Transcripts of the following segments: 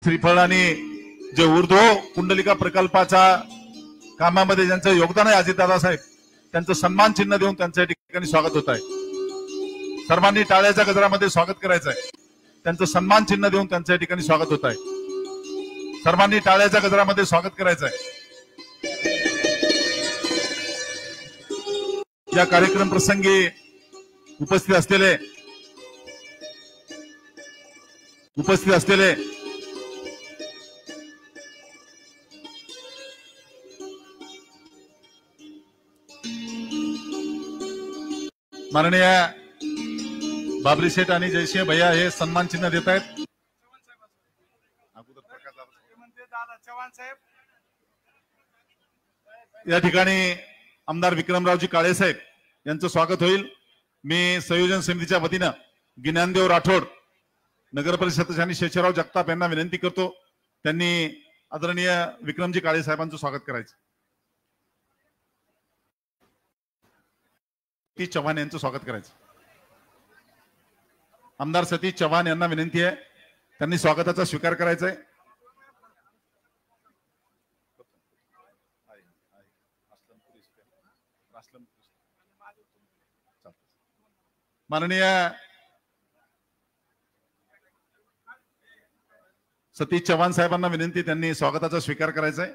श्रीफळ आणि जे ऊर्ध्व कुंडलिका प्रकल्पाच्या कामामध्ये ज्यांचं योगदान आहे अजितदादा साहेब, त्यांचं सन्मान चिन्ह देऊन त्यांचं या ठिकाणी स्वागत होत आहे। सर्वांनी टाळ्याच्या गजरामध्ये स्वागत करायचं आहे। त्यांचं सन्मान चिन्ह देऊन त्यांच्या या ठिकाणी स्वागत होत आहे। सर्वांनी टाळ्याच्या गजरामध्ये स्वागत करायचं आहे। या कार्यक्रम प्रसंगी उपस्थित असलेले माननीय बाबरी शेठ आणि जयसिंह भैया हे सन्मान चिन्ह देत आहेत। या ठिकाणी आमदार विक्रमरावजी काळे साहेब यांचं स्वागत होईल। मी संयोजन समितीच्या वतीनं ज्ञानदेव राठोड, नगर परिषद आणि शेषराव जगताप यांना विनंती करतो, त्यांनी आदरणीय विक्रमजी काळे साहेबांचं स्वागत करायचं। सतीश चव्हाण यांचं स्वागत करायचं। आमदार सतीश चव्हाण यांना विनंती आहे, त्यांनी स्वागताचा स्वीकार करायचा आहे। माननीय सतीश चव्हाण साहेबांना विनंती, त्यांनी स्वागताचा स्वीकार करायचा आहे।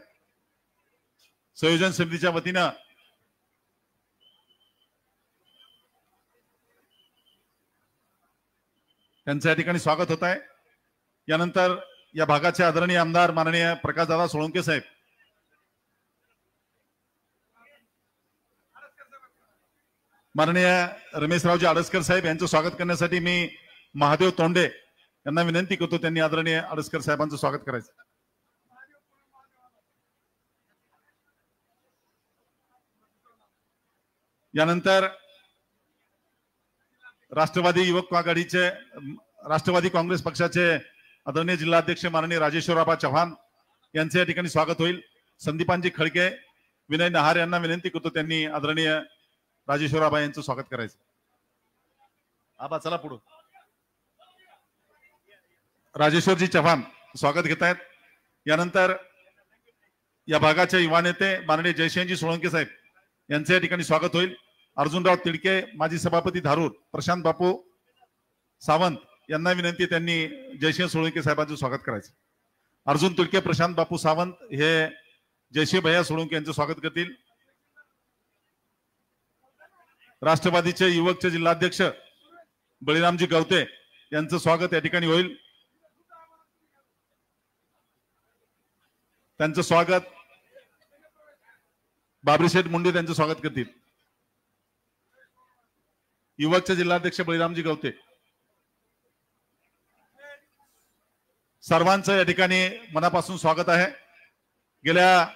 संयोजन समितीच्या वतीनं त्यांचं या ठिकाणी स्वागत होत आहे। यानंतर या भागाचे आदरणीय आमदार माननीय प्रकाशदादा सोळंके साहेब, माननीय रमेशरावजी आडसकर साहेब यांचं स्वागत करण्यासाठी मी महादेव तोंडे यांना विनंती करतो, त्यांनी आदरणीय आडसकर साहेबांचं स्वागत करायचं। यानंतर राष्ट्रवादी काँग्रेस पक्षाचे आदरणीय जिल्हाध्यक्ष माननीय राजेश्वरराव चव्हाण यांचे या ठिकाणी स्वागत होईल। संदीपांजी खडके, विनय नहार यांना विनंती करतो, त्यांनी आदरणीय राजेश्वरराव यांचं स्वागत करायचं। आबा चला पुढे। राजेश्वरजी चव्हाण स्वागत घेत आहेत। यानंतर या भागाचे युवा नेते माननीय जयसिंहजी सोळंके साहेब यांचे या ठिकाणी स्वागत होईल। अर्जुनराव तिडके, माजी सभापती धारूर, प्रशांत बापू सावंत यांना विनंती, त्यांनी जयसिंह सोळंके साहेबांचं स्वागत करायचं। अर्जुन तिडके, प्रशांत बापू सावंत हे जयसिंह भैया सोळंके यांचं स्वागत करतील। राष्ट्रवादीचे युवकचे जिल्हाध्यक्ष बळीरामजी गवते यांचं स्वागत या ठिकाणी होईल। त्यांचं स्वागत बाबरी शेठ मुंडे त्यांचं स्वागत करतील। युवकचे जिल्हाध्यक्ष बळीरामजी गवते, सर्वांचं या ठिकाणी मनापासून स्वागत आहे। गेल्या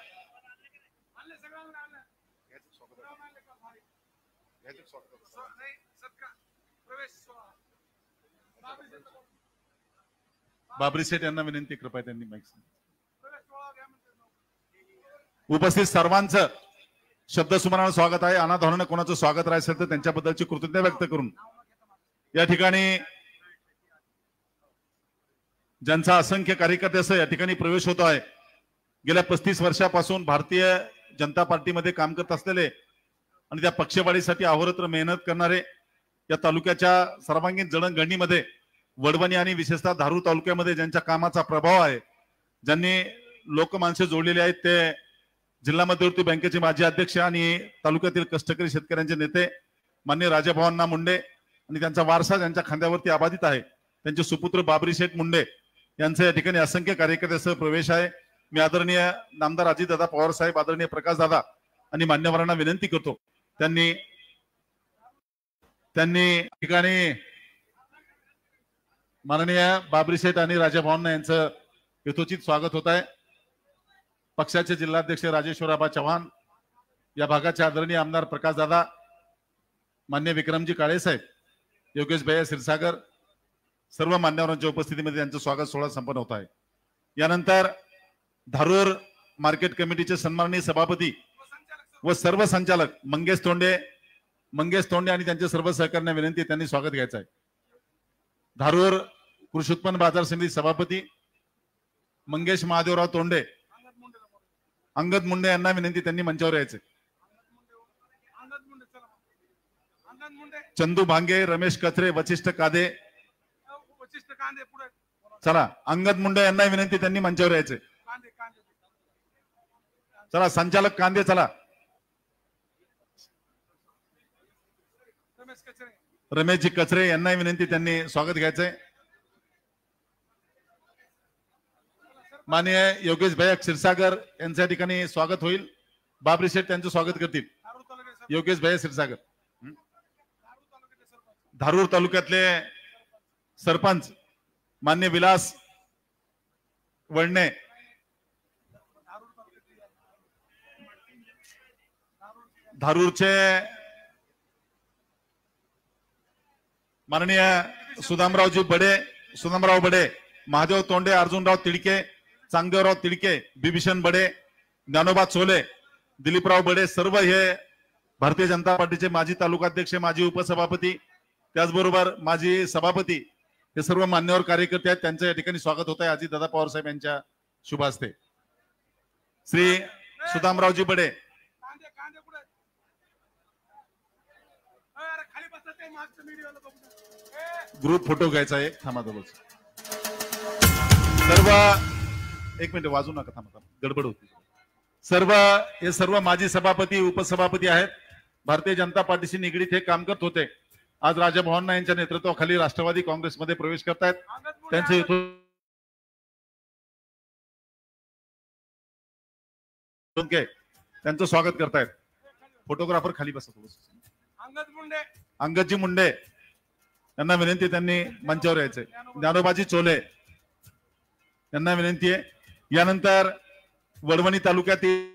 बाबरी शेठ यांना विनंती, कृपया त्यांनी माईक उपस्थित सर्वांचं शब्दसुमनानं स्वागत आहे। अनाधारानं कोणाचं स्वागत राहिलं असेल तर त्यांच्याबद्दलची कृतज्ञता व्यक्त करून या ठिकाणी ज्यांचा असंख्य कार्यकर्त्यासह या ठिकाणी प्रवेश होतो आहे, गेल्या 35 वर्षापासून भारतीय जनता पार्टीमध्ये काम करत असलेले आणि त्या पक्षवाढीसाठी अहोरात्र मेहनत करणारे, या तालुक्याच्या सर्वांगीण जडणघडणीमध्ये वडवणी आणि विशेषतः धारूर तालुक्यामध्ये ज्यांच्या कामाचा प्रभाव आहे, ज्यांनी लोकमानसे जोडलेले आहेत, ते जिल्हा मध्यवर्ती बँकेचे माजी अध्यक्ष आणि तालुक्यातील कष्टकरी शेतकऱ्यांचे नेते माननीय राजाभाऊंना मुंडे आणि त्यांचा वारसा ज्यांच्या खांद्यावरती आबाधित आहे, त्यांचे सुपुत्र बाबरी शेठ मुंडे यांचा या ठिकाणी असंख्य कार्यकर्त्यासह प्रवेश आहे। मी आदरणीय नामदार अजितदादा पवार साहेब, आदरणीय प्रकाशदादा आणि मान्यवरांना विनंती करतो, त्यांनी ठिकाणी माननीय बाबरी शेठ आणि राजाभाऊंना यांचं यथोचित स्वागत होत आहे। पक्षाचे जिल्हाध्यक्ष राजेश्वरराव चव्हाण, या भागाचे आदरणीय आमदार प्रकाशदादा, मान्य विक्रमजी काळे साहेब, योगेश भैया क्षीरसागर, सर्व मान्यवरांच्या उपस्थितीमध्ये त्यांचं स्वागत सोहळा संपन्न होत आहे। यानंतर धारूर मार्केट कमिटीचे सन्माननीय सभापती व सर्व संचालक मंगेश तोंडे आणि त्यांच्या सर्व सहकार्यांना विनंती, त्यांनी स्वागत घ्यायचं आहे। धारूर कृषी उत्पन्न बाजार समिती सभापती मंगेश महादेवराव तोंडे, अंगद मुंडे यांना विनंती, त्यांनी मंचावर यायचे. चंदू भांगे, रमेश कचरे, वशिष्ठ कादे, चला अंगद मुंडे यांना विनंती, त्यांनी मंचावर यायचे. चला संचालक कांदे, चला रमेशजी कचरे यांना विनंती, त्यांनी स्वागत घ्यायचंय. माननीय योगेश भैया क्षीरसागर यांच्या ठिकाणी स्वागत होईल. बाबरी शेठ त्यांचं स्वागत करतील. योगेश भैया क्षीरसागर, धारूर तालुक्यातले सरपंच मान्य विलास वडणे, धारूरचे माननीय सुदामराव बडे, महादेव तोंडे, अर्जुनराव तिडके, चांगदेवराव तिडके, बिभीषण बडे, ज्ञानोबा चोले, दिलीपराव बडे, सर्व हे भारतीय जनता पार्टीचे माजी तालुकाध्यक्ष, माजी उपसभापती, त्याचबरोबर माजी सभापती, हे सर्व मान्यवर कार्यकर्ते आहेत. त्यांचं या ठिकाणी स्वागत होत आहे अजितदादा पवार साहेब यांच्या शुभ हस्ते. श्री सुदामरावजी बडे, ग्रुप फोटो घ्यायचा आहे. थांबा दोघं सर्व, एक मिनिट वाजू नका, थांबा गडबड होती. सर्व माजी सभापती, उपसभापती आहेत. भारतीय जनता पार्टीशी निगडीत हे काम करत होते. आज राजा भवाना यांच्या नेतृत्वाखाली राष्ट्रवादी काँग्रेसमध्ये प्रवेश करतायत. त्यांचे त्यांचं स्वागत करतायत. फोटोग्राफर खाली बसा थोडं. अंगदजी मुंडे यांना विनंती, त्यांनी मंचावर यायचे. ज्ञानोबाजी चोले यांना विनंती आहे. यानंतर वडवणी तालुक्यातील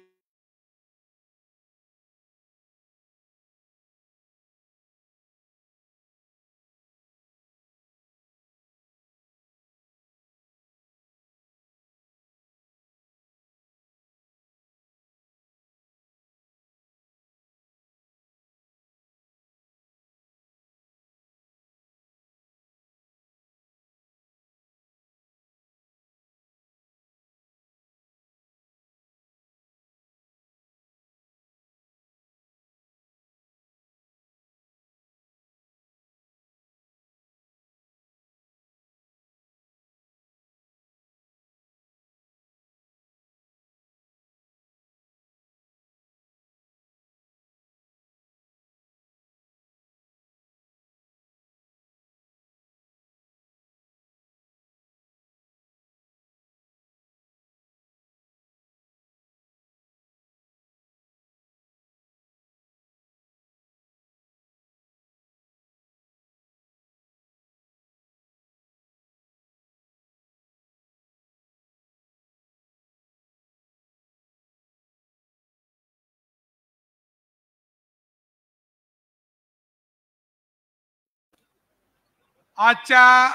आजच्या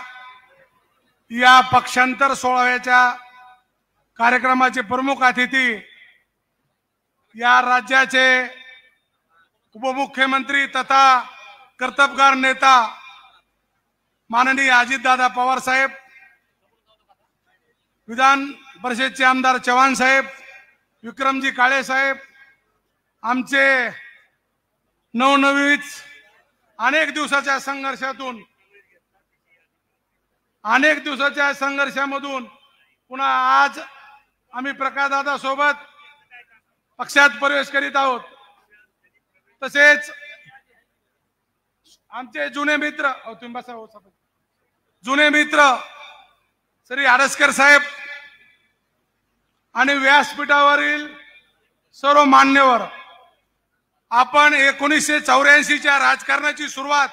या पक्षांतर 16व्याच्या कार्यक्रमाचे प्रमुख अतिथी, या राज्याचे उपमुख्यमंत्री तथा कर्तबगार नेता माननीय अजितदादा पवार साहेब, विधान परिषदेचे आमदार चव्हाण साहेब, विक्रमजी काळे साहेब, आमचे नवनवीन अनेक दिवसाच्या संघर्षामधून पुन्हा आज आम्ही प्रकाशदादा सोबत पक्षात प्रवेश करीत आहोत. तसेच आमचे जुने मित्र श्री आरसकर साहेब आणि व्यासपीठावरील सर्व मान्यवर, आपण 1984च्या राजकारणाची सुरुवात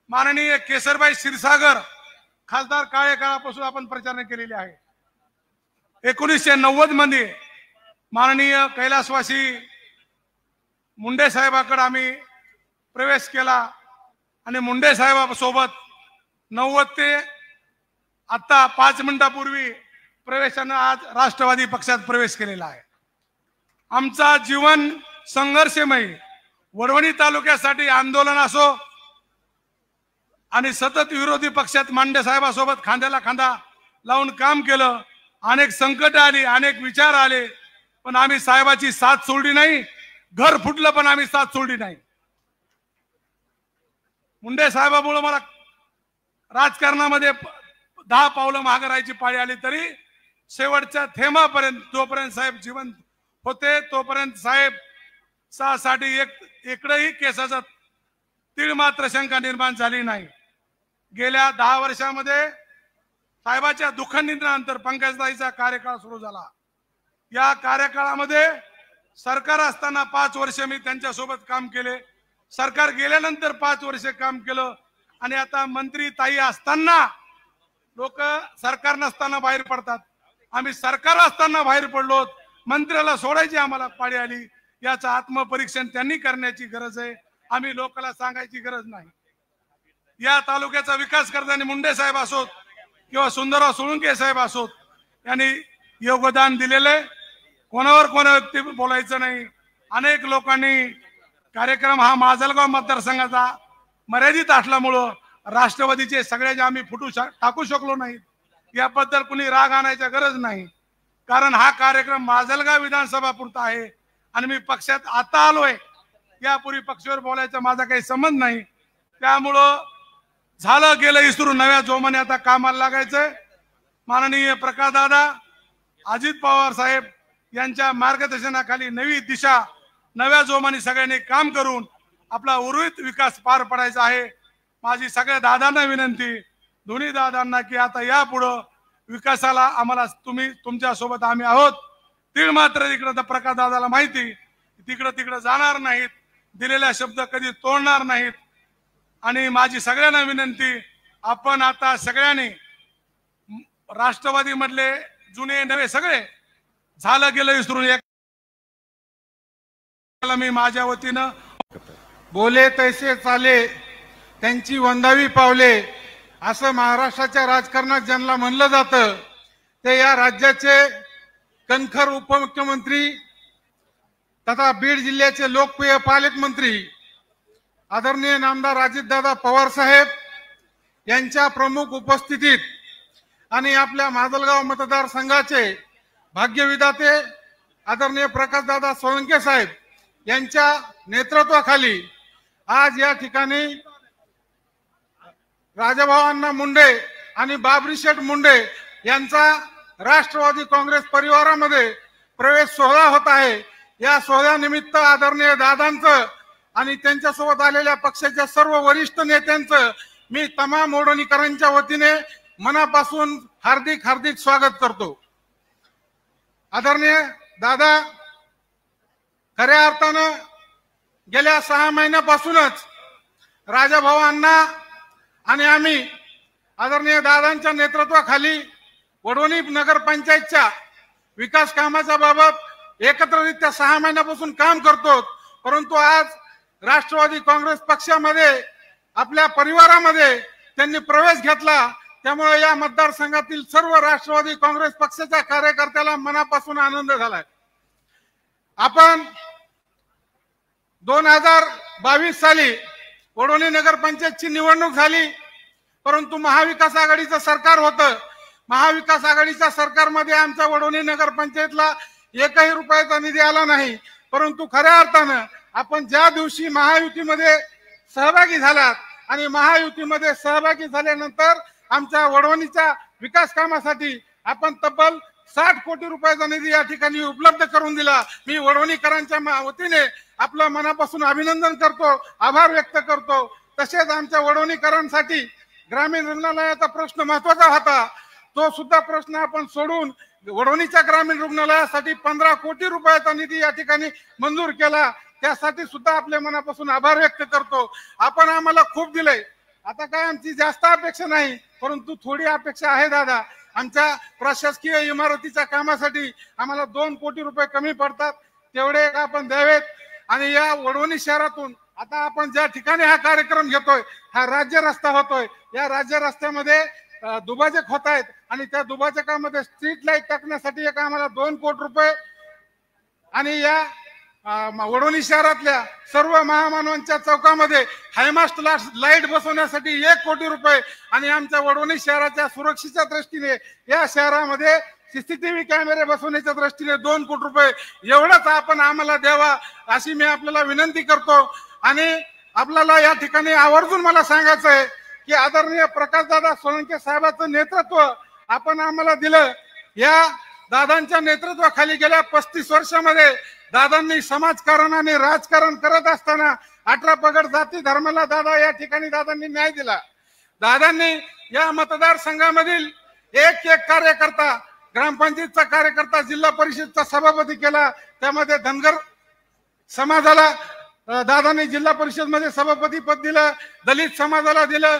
माननीय केसरबाई क्षीरसागर खासदार काळे काळापासून आपण प्रचार केलेली आहे. 1990 मध्ये माननीय कैलासवासी मुंडे साहेबांकडे आम्ही प्रवेश केला आणि मुंडे साहेबांसोबत 90 ते आता 5 मिनिटापूर्वी प्रवेशाने आज राष्ट्रवादी पक्षात प्रवेश केलेला आहे. आमचा जीवन संघर्षमय, वडवणी तालुक्यासाठी आंदोलन असो आणि सतत विरोधी पक्षात मांडे साहेबांसोबत खांद्याला खांदा लावून काम केलं. अनेक संकट आली, अनेक विचार आले, पण आम्ही साहेबाची साथ सोडली नाही. घर फुटलं पण आम्ही साथ सोडली नाही. मुंडे साहेबामुळे मला राजकारणामध्ये 10 पावलं मागे राहायची पाळी आली, तरी शेवटच्या थेंबापर्यंत जोपर्यंत साहेब जिवंत होते तोपर्यंत साहेब साठी इकडेही केसाचा तीळ मात्र शंका निर्माण झाली नाही. गेल्या 10 वर्षामध्ये साहेबाच्या दुःखनिधनानंतर पंकजताईचा कार्यकाळ सुरू झाला. या कार्यकाळामध्ये सरकार असताना 5 वर्ष मी त्यांच्यासोबत काम केले, सरकार गेल्यानंतर 5 वर्ष काम केलं, आणि आता मंत्री ताई असताना लोक सरकार नसताना बाहेर पडतात. आम्ही सरकार असताना बाहेर पडलो, मंत्र्याला सोडायची आम्हाला पाळी आली. याचं आत्मपरीक्षण त्यांनी करण्याची गरज आहे, आम्ही लोकांना सांगायची गरज नाही. या तालुक्याचा विकास करताना मुंडे साहेब असोत किंवा सुंदरराव सोळंके साहेब असोत, यांनी योगदान दिलेले. कोणावर व्यक्ती बोलायचं नाही. अनेक लोकांनी कार्यक्रम हा माजलगाव मतदारसंघाचा मर्यादित असल्यामुळं राष्ट्रवादीचे सगळ्याचे आम्ही टाकू शकलो नाही. याबद्दल कुणी राग आणायची गरज नाही, कारण हा कार्यक्रम माजलगाव विधानसभा पुरता आहे आणि मी पक्षात आता आलोय. यापूर्वी पक्षावर बोलायचा माझा काही संबंध नाही. त्यामुळं झालं गेलं विसरून नव्या जोमाने आता कामाला लागायचंय. माननीय प्रकाशदादा, अजित पवार साहेब यांच्या मार्गदर्शनाखाली नवी दिशा, नव्या जोमाने सगळ्यांनी काम करून आपला उर्वरित विकास पार पडायचा आहे. माझी सगळ्या दादांना विनंती, दोन्ही दादांना, की आता यापुढं विकासाला आम्हाला तुमच्या सोबत आम्ही आहोत. तीळ मात्र इकडं प्रकाश दादाला माहिती, तिकडं जाणार नाहीत, दिलेला शब्द कधी तोडणार नाहीत. आणि माझी सगळ्यांना विनंती, आपण आता सगळ्यांनी राष्ट्रवादी मधले जुने नवे सगळे झालं गेलं विसरून एक मी माझ्या वतीनं बोले तैसे चाले त्यांची वंदावी पावले असं महाराष्ट्राच्या राजकारणात ज्यांना म्हणलं जातं ते या राज्याचे कणखर उपमुख्यमंत्री तथा बीड जिल्ह्याचे लोकप्रिय पालकमंत्री आदरणीय नामदार अजितदादा पवार साहेब यांच्या प्रमुख उपस्थितीत आणि आपल्या माजलगाव मतदारसंघाचे भाग्यविधाते आदरणीय प्रकाशदादा सोळंके साहेब यांच्या नेतृत्वाखाली आज या ठिकाणी राजाभाऊ मुंडे आणि बाबरी शेठ मुंडे यांचा राष्ट्रवादी काँग्रेस परिवारामध्ये प्रवेश सोहळा होत आहे. या सोहळ्यानिमित्त आदरणीय दादांचं आणि त्यांच्यासोबत आलेल्या पक्षाच्या सर्व वरिष्ठ नेत्यांचं मी तमाम ओढणीकरांच्या वतीने मनापासून हार्दिक हार्दिक स्वागत करतो. आदरणीय दादा, खऱ्या अर्थानं गेल्या 6 महिन्यापासूनच राजाभाऊ अण्णा आणि आम्ही आदरणीय दादांच्या नेतृत्वाखाली वडवणी नगरपंचायतच्या विकास कामाच्या बाबत एकत्रितरित्या 6 महिन्यापासून काम करतो. परंतु आज राष्ट्रवादी काँग्रेस पक्षामध्ये आपल्या परिवारामध्ये त्यांनी प्रवेश घेतला. त्यामुळे या मतदारसंघातील सर्व राष्ट्रवादी काँग्रेस पक्षाच्या कार्यकर्त्याला मनापासून आनंद झालाय. आपण 2022 साली वडवणी नगरपंचायतची निवडणूक झाली, परंतु महाविकास आघाडीचं सरकार होतं. महाविकास आघाडीच्या सरकारमध्ये आमच्या वडवणी नगरपंचायतला 1ही रुपयाचा निधी आला नाही. परंतु खऱ्या अर्थानं आपण ज्या दिवशी महायुतीमध्ये सहभागी झालात आणि महायुतीमध्ये सहभागी झाल्यानंतर आमच्या वडवणीच्या विकास कामासाठी आपण तब्बल 60 कोटी रुपयाचा निधी या ठिकाणी उपलब्ध करून दिला. मी वडवणीकरांच्या वतीने आपलं मनापासून अभिनंदन करतो, आभार व्यक्त करतो. तसेच आमच्या वडवणीकरांसाठी ग्रामीण रुग्णालयाचा प्रश्न महत्वाचा होता, तो सुद्धा प्रश्न आपण सोडून वडवणीच्या ग्रामीण रुग्णालयासाठी 15 कोटी रुपयाचा निधी या ठिकाणी मंजूर केला. त्यासाठी सुद्धा आपल्या मनापासून आभार व्यक्त करतो. आपण आम्हाला खूप दिलंय, आता काय आमची जास्त अपेक्षा नाही, परंतु थोडी अपेक्षा आहे दादा. आमच्या प्रशासकीय इमारतीच्या कामासाठी आम्हाला 2 कोटी रुपये कमी पडतात, तेवढे आपण द्यावेत. आणि या वडवणी शहरातून आता आपण ज्या ठिकाणी हा कार्यक्रम घेतोय, हा राज्य रस्ता होतोय, या राज्य रस्त्यामध्ये दुभाजक होत आहेत आणि त्या दुभाजकामध्ये स्ट्रीट लाईट टाकण्यासाठी एक आम्हाला 2 कोटी रुपये आणि या वडवणी शहरातल्या सर्व महामानवांच्या चौकामध्ये हायमास्ट लाईट बसवण्यासाठी 1 कोटी रुपये आणि आमच्या वडवणी शहराच्या सुरक्षेच्या दृष्टीने या शहरामध्ये सीसीटीव्ही कॅमेरे बसवण्याच्या दृष्टीने 2 कोटी रुपये एवढंच आपण आम्हाला द्यावा अशी मी आपल्याला विनंती करतो। आणि आपल्याला या ठिकाणी आवर्जून मला सांगायचं आहे की आदरणीय प्रकाशदादा सोळंके साहेबांचं नेतृत्व आपण आम्हाला दिलं। या दादांच्या नेतृत्वाखाली गेल्या 35 वर्षामध्ये दादांनी समाजकारण आणि राजकारण करत असताना 18 पगड जाती धर्माला दादा या ठिकाणी दादांनी न्याय दिला। दादांनी या मतदारसंघामधील एक कार्यकर्ता, ग्रामपंचायतचा कार्यकर्ता, जिल्हा परिषदचा सभापती केला। त्यामध्ये धनगर समाजाला दादांनी जिल्हा परिषद मध्ये सभापती पद दिलं, दलित समाजाला दिलं,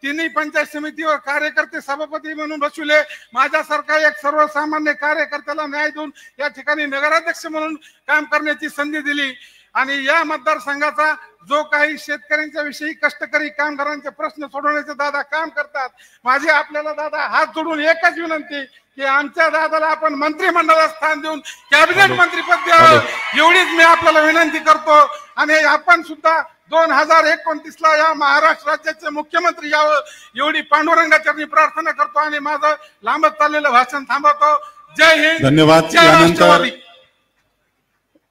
तिन्ही पंचायत समितीवर कार्यकर्ते सभापती म्हणून बसविले। माझ्यासारखा एक सर्वसामान्य कार्यकर्त्याला न्याय देऊन या ठिकाणी नगराध्यक्ष म्हणून काम करण्याची संधी दिली। आणि या मतदारसंघाचा जो काही शेतकऱ्यांच्या विषयी, कष्टकरी कामगारांचे प्रश्न सोडवण्याचे दादा काम करतात। माझी आपल्याला दादा हात जोडून एकच विनंती की आमच्या दादाला आपण मंत्रिमंडळात स्थान देऊन कॅबिनेट मंत्रीपद द्यावं, एवढीच मी आपल्याला विनंती करतो। आणि आपण सुद्धा 2029 ला या महाराष्ट्र राज्याचे मुख्यमंत्री यावं एवढी पांडुरंगाचरणी प्रार्थना करतो आणि माझं लांबत चाललेलं भाषण थांबवतो। जय हिंद, धन्यवाद। जय राष्ट्रवादी।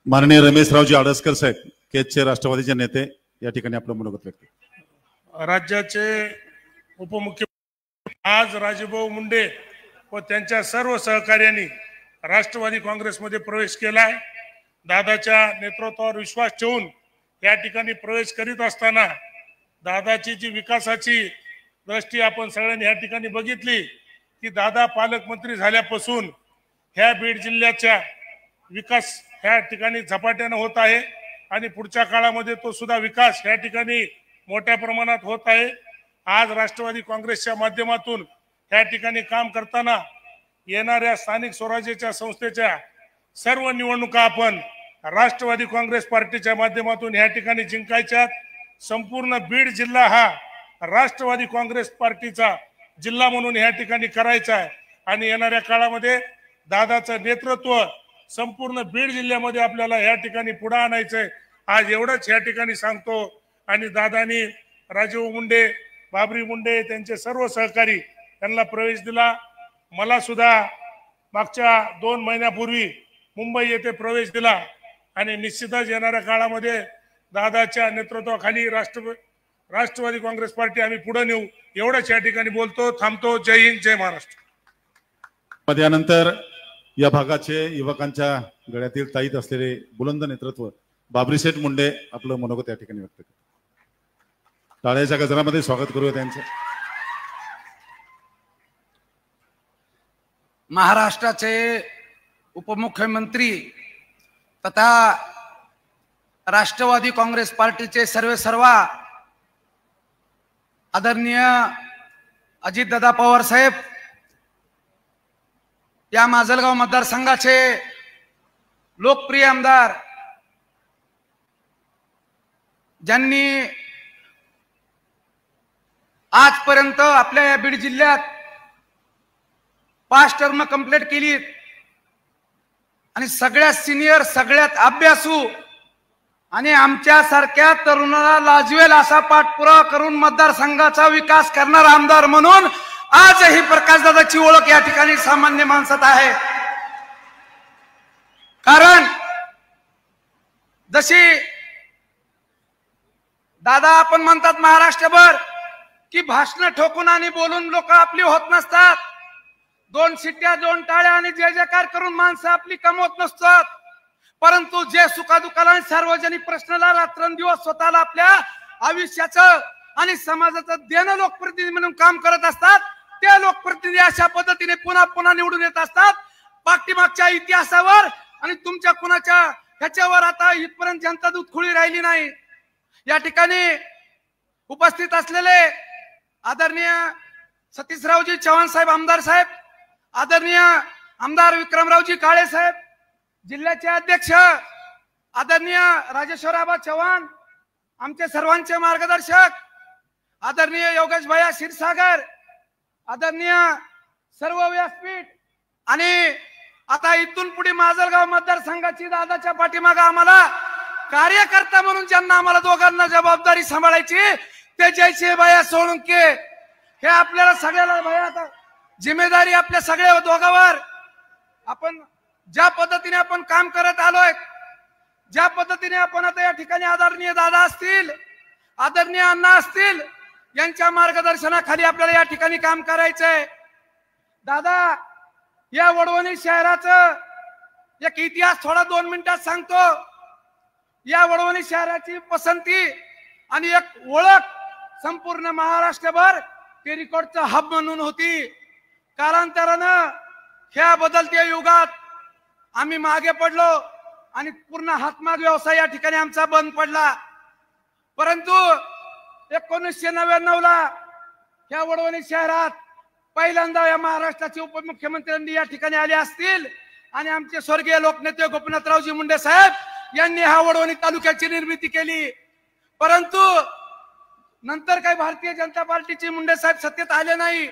माननीय रमेशरावजी आडसकर साहेब, केजचे राष्ट्रवादीचे नेते, या ठिकाणी आपलं मनोगत व्यक्त। राज्याचे उपमुख्यमंत्री आज राजेभाऊ मुंडे व त्यांच्या सर्व सहकार्यांनी राष्ट्रवादी काँग्रेसमध्ये प्रवेश केलाय। दादाच्या नेतृत्वावर विश्वास ठेवून या ठिकाणी प्रवेश करीत असताना दादाची जी विकासाची दृष्टी आपण सगळ्यांनी या ठिकाणी बघितली की दादा पालकमंत्री झाल्यापासून ह्या बीड जिल्ह्याच्या विकास ह्या ठिकाणी झपाट्याने होत आहे आणि पुढच्या काळामध्ये तो सुद्धा विकास ह्या ठिकाणी मोठ्या प्रमाणात होत आहे। आज राष्ट्रवादी काँग्रेसच्या माध्यमातून ह्या ठिकाणी काम करताना येणाऱ्या स्थानिक स्वराज्याच्या संस्थेच्या सर्व निवडणुका आपण राष्ट्रवादी काँग्रेस पार्टीच्या माध्यमातून ह्या ठिकाणी जिंकायच्यात। संपूर्ण बीड जिल्हा हा राष्ट्रवादी काँग्रेस पार्टीचा जिल्हा म्हणून ह्या ठिकाणी करायचा आहे आणि येणाऱ्या काळामध्ये दादाचं नेतृत्व संपूर्ण बीड जिल्ह्यामध्ये आपल्याला या ठिकाणी पुढे आणायचंय। आज एवढंच या ठिकाणी सांगतो। आणि दादानी राजीव मुंडे, बाबरी मुंडे त्यांचे सर्व सहकारी त्यांना प्रवेश दिला। मला सुद्धा मागच्या 2 महिन्यापूर्वी मुंबई येथे प्रवेश दिला आणि निश्चितच येणाऱ्या काळामध्ये दादाच्या नेतृत्वाखाली राष्ट्रवादी काँग्रेस पार्टी आम्ही पुढे नेऊ, एवढंच या ठिकाणी बोलतो, थांबतो। जय हिंद, जय महाराष्ट्र। यानंतर या भागाचे युवकांच्या गळ्यातील ताईत असलेले बुलंद नेतृत्व बाबरीशेठ मुंडे आपलं मनोगत या ठिकाणी व्यक्त करतात। टाळ्याच्या गजरामध्ये स्वागत करूया त्यांचं। महाराष्ट्राचे उपमुख्यमंत्री तथा राष्ट्रवादी काँग्रेस पार्टीचे सर्वेसर्वा आदरणीय अजितदादा पवार साहेब, या माजलगाव मतदारसंघाचे लोकप्रिय आमदार, ज्यांनी आजपर्यंत आपल्या या बीड जिल्ह्यात 5 टर्म कंप्लीट केली आणि सगळ्यात सिनियर, सगळ्यात अभ्यासू आणि आमच्या सारख्या तरुणाला लाजवेल असा पाठपुरावा करून मतदारसंघाचा विकास करणारा आमदार म्हणून आजही प्रकाशदादाची ओळख या ठिकाणी सामान्य माणसात आहे। कारण जशी दादा आपण म्हणतात महाराष्ट्रभर की भाषण ठोकून आणि बोलून लोक आपली होत नसतात, 2 शिट्ट्या 2 टाळ्या आणि जय जयकार करून माणसं आपली कमवत नसतात, परंतु जे सुखादुखाला आणि सार्वजनिक प्रश्नाला रात्रंदिवस स्वतःला आपल्या आयुष्याचं आणि समाजाचं देणं लोकप्रतिनिधी म्हणून काम करत असतात, ते लोकप्रतिनिधी अशा पद्धतीने पुन्हा पुन्हा निवडून येत असतात। पाठीमागच्या इतिहासावर आणि तुमच्या कुणाच्या ह्याच्यावर आता इथपर्यंत जनता दूधखोळी राहिली नाही। या ठिकाणी उपस्थित असलेले आदरणीय सतीशरावजी चव्हाण साहेब, आमदार साहेब, आदरणीय आमदार विक्रमरावजी काळे साहेब, जिल्ह्याचे अध्यक्ष आदरणीय राजेश्वराबा चव्हाण, आमचे सर्वांचे मार्गदर्शक आदरणीय योगेश भैया क्षीरसागर, आदरणीय सर्व व्यासपीठ आणि आता इथून पुढे माजलगाव मतदारसंघाची दादाच्या पाठीमागे आम्हाला कार्यकर्ता म्हणून ज्यांना आम्हाला दोघांना जबाबदारी सांभाळायची ते जयसिंह भैया सोळंके, हे आपल्याला सगळ्याला भैया आता जिम्मेदारी आपल्या सगळ्या दोघांवर. आपण ज्या पद्धतीने आपण काम करत आलोय, ज्या पद्धतीने आपण आता या ठिकाणी आदरणीय दादा असतील, आदरणीय अण्णा असतील, यांच्या मार्गदर्शनाखाली आपल्याला या ठिकाणी काम करायचंय. दादा, या वडवणी शहराचं एक इतिहास थोडा 2 मिनिटात सांगतो. या वडवणी शहराची पसंती आणि एक ओळख संपूर्ण महाराष्ट्रभर टेरिकॉटचा हब म्हणून होती. कालांतरानं ह्या बदलत्या युगात आम्ही मागे पडलो आणि पूर्ण हातमाग व्यवसाय या ठिकाणी आमचा बंद पडला. परंतु 1999 ला ह्या वडवणी शहरात पहिल्यांदा या महाराष्ट्राचे उपमुख्यमंत्र्यांनी या ठिकाणी आले असतील आणि आमचे स्वर्गीय लोकनेते गोपीनाथरावजी मुंडे साहेब यांनी हा वडवणी तालुक्याची निर्मिती केली. परंतु नंतर काही भारतीय जनता पार्टीचे मुंडे साहेब सत्तेत आले नाही.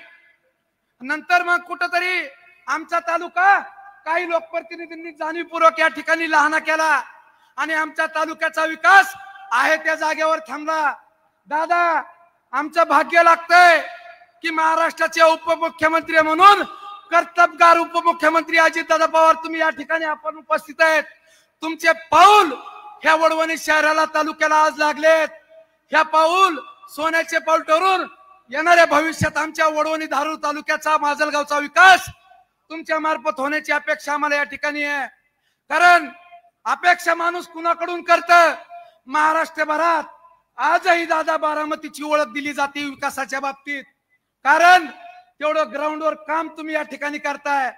नंतर मग कुठंतरी आमचा तालुका काही लोकप्रतिनिधींनी जाणीवपूर्वक या ठिकाणी लहाना केला आणि आमच्या तालुक्याचा विकास आहे त्या जागेवर थांबला. दादा, आमचं भाग्य लागतंय की महाराष्ट्राचे उपमुख्यमंत्री म्हणून कर्तबगार उपमुख्यमंत्री अजितदादा पवार तुम्ही या ठिकाणी आपण उपस्थित आहेत. तुमचे पाऊल ह्या वडवणी शहराला तालुक्याला आज लागलेत. ह्या पाऊल सोन्याचे पाऊल ठरून येणाऱ्या भविष्यात आमच्या वडवणी धारूर तालुक्याचा, माजलगावचा विकास तुमच्या मार्फत होण्याची अपेक्षा आम्हाला या ठिकाणी आहे. कारण अपेक्षा माणूस कुणाकडून करतं? महाराष्ट्रभरात आजही दादा बारामतीची ओळख दिली जाते विकासाच्या बाबतीत. कारण तेवढं ग्राउंडवर काम तुम्ही या ठिकाणी करताय.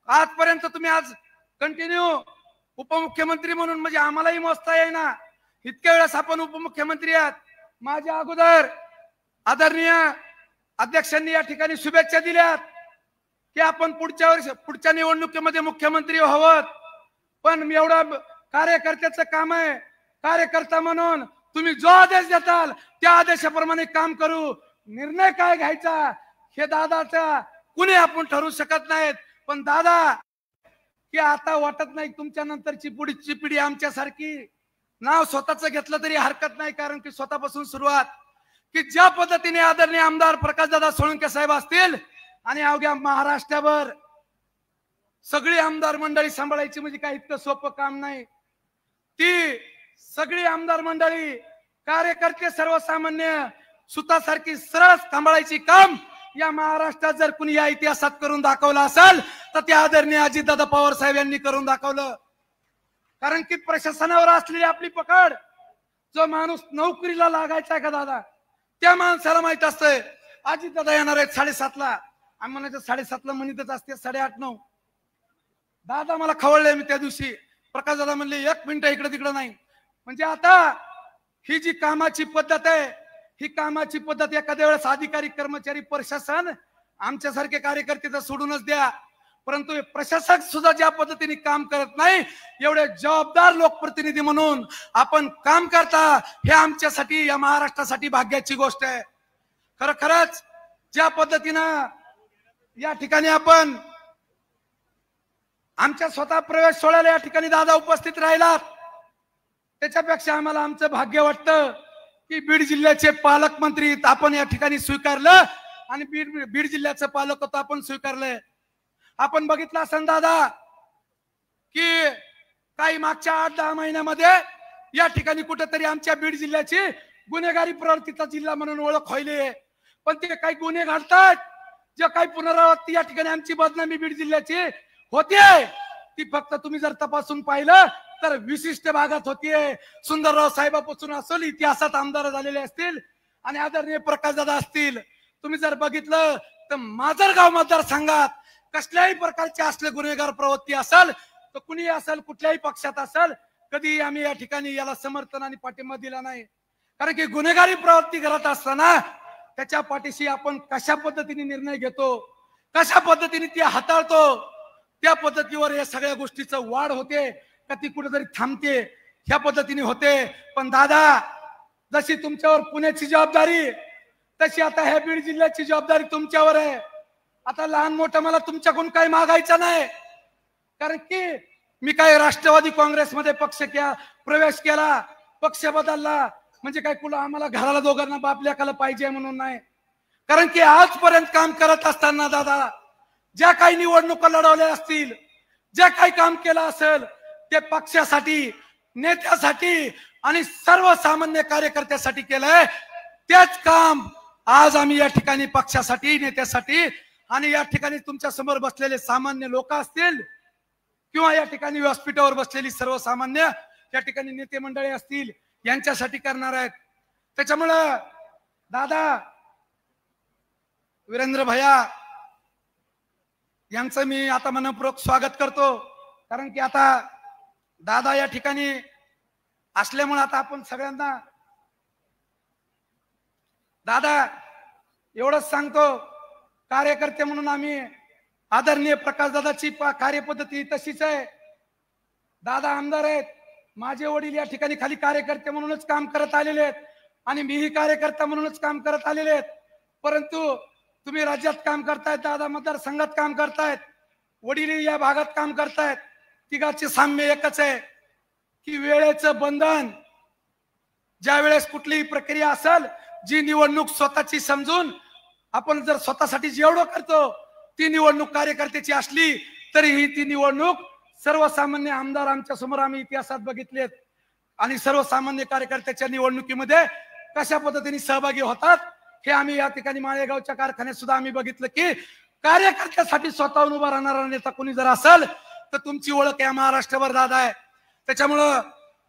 आजपर्यंत तुम्ही आज कंटिन्यू उपमुख्यमंत्री म्हणून म्हणजे आम्हालाही मोजता येईना इतक्या वेळेस आपण उपमुख्यमंत्री आहात. माझ्या अगोदर आदरणीय अध्यक्षांनी या ठिकाणी शुभेच्छा दिल्यात की आपण पुढच्या निवडणुकीमध्ये मुख्यमंत्री व्हावं. पण एवढं कार्यकर्त्याचं काम आहे. कार्यकर्ता म्हणून तुम्ही जो आदेश देताल त्या आदेशाप्रमाणे काम करू. निर्णय काय घ्यायचा हे दादाचा कुणी आपण ठरवू शकत नाहीत. पण दादा, की आता वाटत नाही तुमच्या नंतरची पुढची पिढी आमच्यासारखी नाव स्वतःच घेतलं तरी हरकत नाही. कारण की स्वतःपासून सुरुवात की ज्या पद्धतीने आदरणीय आमदार प्रकाशदादा सोळंके साहेब असतील आणि अवघ्या महाराष्ट्रावर सगळी आमदार मंडळी सांभाळायची म्हणजे काही इतकं सोपं काम नाही. ती सगळी आमदार मंडळी, कार्यकर्ते, सर्वसामान्य सुतासारखी सरळ सांभाळायची काम या महाराष्ट्रात जर कुणी या इतिहासात करून दाखवलं असेल तर ते आदरणीय अजितदादा पवार साहेब यांनी करून दाखवलं. कारण की प्रशासनावर असलेली आपली पकड, जो माणूस नोकरीला लागायचा का दादा, त्या माणसाला माहित असतंय अजितदादा येणार आहेत 7:30ला. आम्ही म्हणायचं 7:30ला म्हणतच असते 8:30-9. दादा मला खवळले. मी त्या दिवशी प्रकाशदादा म्हणले 1 मिनिट इकडे तिकडे नाही. म्हणजे आता ही जी कामाची पद्धत आहे, ही कामाची पद्धत एखाद्या वेळेस अधिकारी, कर्मचारी, प्रशासन आमच्यासारखे कार्यकर्ते तर सोडूनच द्या, परंतु प्रशासक सुद्धा ज्या पद्धतीने काम करत नाही, एवढे जबाबदार लोकप्रतिनिधी म्हणून आपण काम करता, हे आमच्यासाठी, या महाराष्ट्रासाठी भाग्याची गोष्ट आहे. खरंच ज्या पद्धतीनं या ठिकाणी आपण आमच्या स्वतः प्रवेश सोहळ्याला या ठिकाणी दादा उपस्थित राहिलात, त्याच्यापेक्षा आम्हाला आमचं भाग्य वाटतं की बीड जिल्ह्याचे पालकमंत्री आपण या ठिकाणी स्वीकारलं आणि बीड जिल्ह्याचं पालकत्व आपण स्वीकारलंय. आपण बघितलं असेल दादा की काही मागच्या 8-10 महिन्यामध्ये या ठिकाणी कुठेतरी आमच्या बीड जिल्ह्याची गुन्हेगारी प्रवृत्तीचा जिल्हा म्हणून ओळख व्हायली. पण ते काही गुन्हे घडतात, जे काही पुनरावृत्ती या ठिकाणी आमची बदनामी बीड जिल्ह्याची होतीये, ती फक्त तुम्ही जर तपासून पाहिलं तर विशिष्ट भागात होतीये. सुंदरराव साहेबापासून असेल, इतिहासात आमदार झालेले असतील आणि आदरणीय प्रकाशदादा असतील, तुम्ही जर बघितलं तर माजलगाव मतदारसंघात कसल्याही प्रकारचे असले गुन्हेगार प्रवृत्ती असेल तर कुणी असेल, कुठल्याही पक्षात असेल, कधी आम्ही या ठिकाणी याला समर्थन आणि पाठिंबा दिला नाही. कारण की गुन्हेगारी प्रवृत्ती करत असताना त्याच्या पाठीशी आपण कशा पद्धतीने निर्णय घेतो, कशा पद्धतीने ती हाताळतो, त्या पद्धतीवर या सगळ्या गोष्टीचं वाढ होते का ती कुठेतरी थांबते, ह्या पद्धतीने होते. पण दादा, जशी तुमच्यावर पुण्याची जबाबदारी, तशी आता ह्या बीड जिल्ह्याची जबाबदारी तुमच्यावर आहे. आता लहान मोठं मला तुमच्याकडून काही मागायचं नाही, कारण की मी काय राष्ट्रवादी काँग्रेसमध्ये प्रवेश केला, पक्ष बदलला म्हणजे काय कुला आम्हाला घराला दोघांना बाप लेकाला पाहिजे म्हणून नाही. कारण की आजपर्यंत काम करत असताना दादा ज्या काही निवडणुका लढवल्या असतील, जे काही काम केलं असेल ते पक्षासाठी, नेत्यासाठी आणि सर्वसामान्य कार्यकर्त्यासाठी केलंय. तेच काम आज आम्ही या ठिकाणी पक्षासाठी, नेत्यासाठी आणि या ठिकाणी तुमच्या समोर बसलेले सामान्य लोक असतील किंवा या ठिकाणी व्यासपीठावर बसलेली सर्वसामान्य या ठिकाणी नेते मंडळी असतील यांच्यासाठी करणार आहेत. त्याच्यामुळं दादा वीरेंद्र भैया यांचं मी आता मनपूर्वक स्वागत करतो. कारण की आता दादा या ठिकाणी असल्यामुळे आता आपण सगळ्यांना दादा एवढंच सांगतो, कार्यकर्ते म्हणून आम्ही आदरणीय प्रकाश दादाची कार्यपद्धती तशीच आहे. दादा आमदार आहेत, माझे वडील या ठिकाणी खाली कार्यकर्ते म्हणूनच काम करत आलेले आहेत आणि मीही कार्यकर्ता म्हणूनच काम करत आलेले आहेत. परंतु तुम्ही राज्यात काम करतायत, दादा मतदारसंघात काम करतायत, वडील या भागात काम करतायत. तिघाचे साम्य एकच आहे की वेळेचं बंधन. ज्या वेळेस कुठलीही प्रक्रिया असेल, जी निवडणूक स्वतःची समजून आपण जर स्वतःसाठी जेवढं करतो ती निवडणूक कार्यकर्त्याची असली तरीही ती निवडणूक सर्वसामान्य आमदार आमच्या समोर आम्ही इतिहासात बघितलेत आणि सर्वसामान्य कार्यकर्त्याच्या निवडणुकीमध्ये कशा पद्धतीने सहभागी होतात हे आम्ही या ठिकाणी माळेगावच्या कारखान्यात सुद्धा आम्ही बघितलं की कार्यकर्त्यासाठी स्वतःहून उभा राहणारा नेता कोणी जर असेल तर तुमची ओळख या महाराष्ट्रभर दादा आहे. त्याच्यामुळं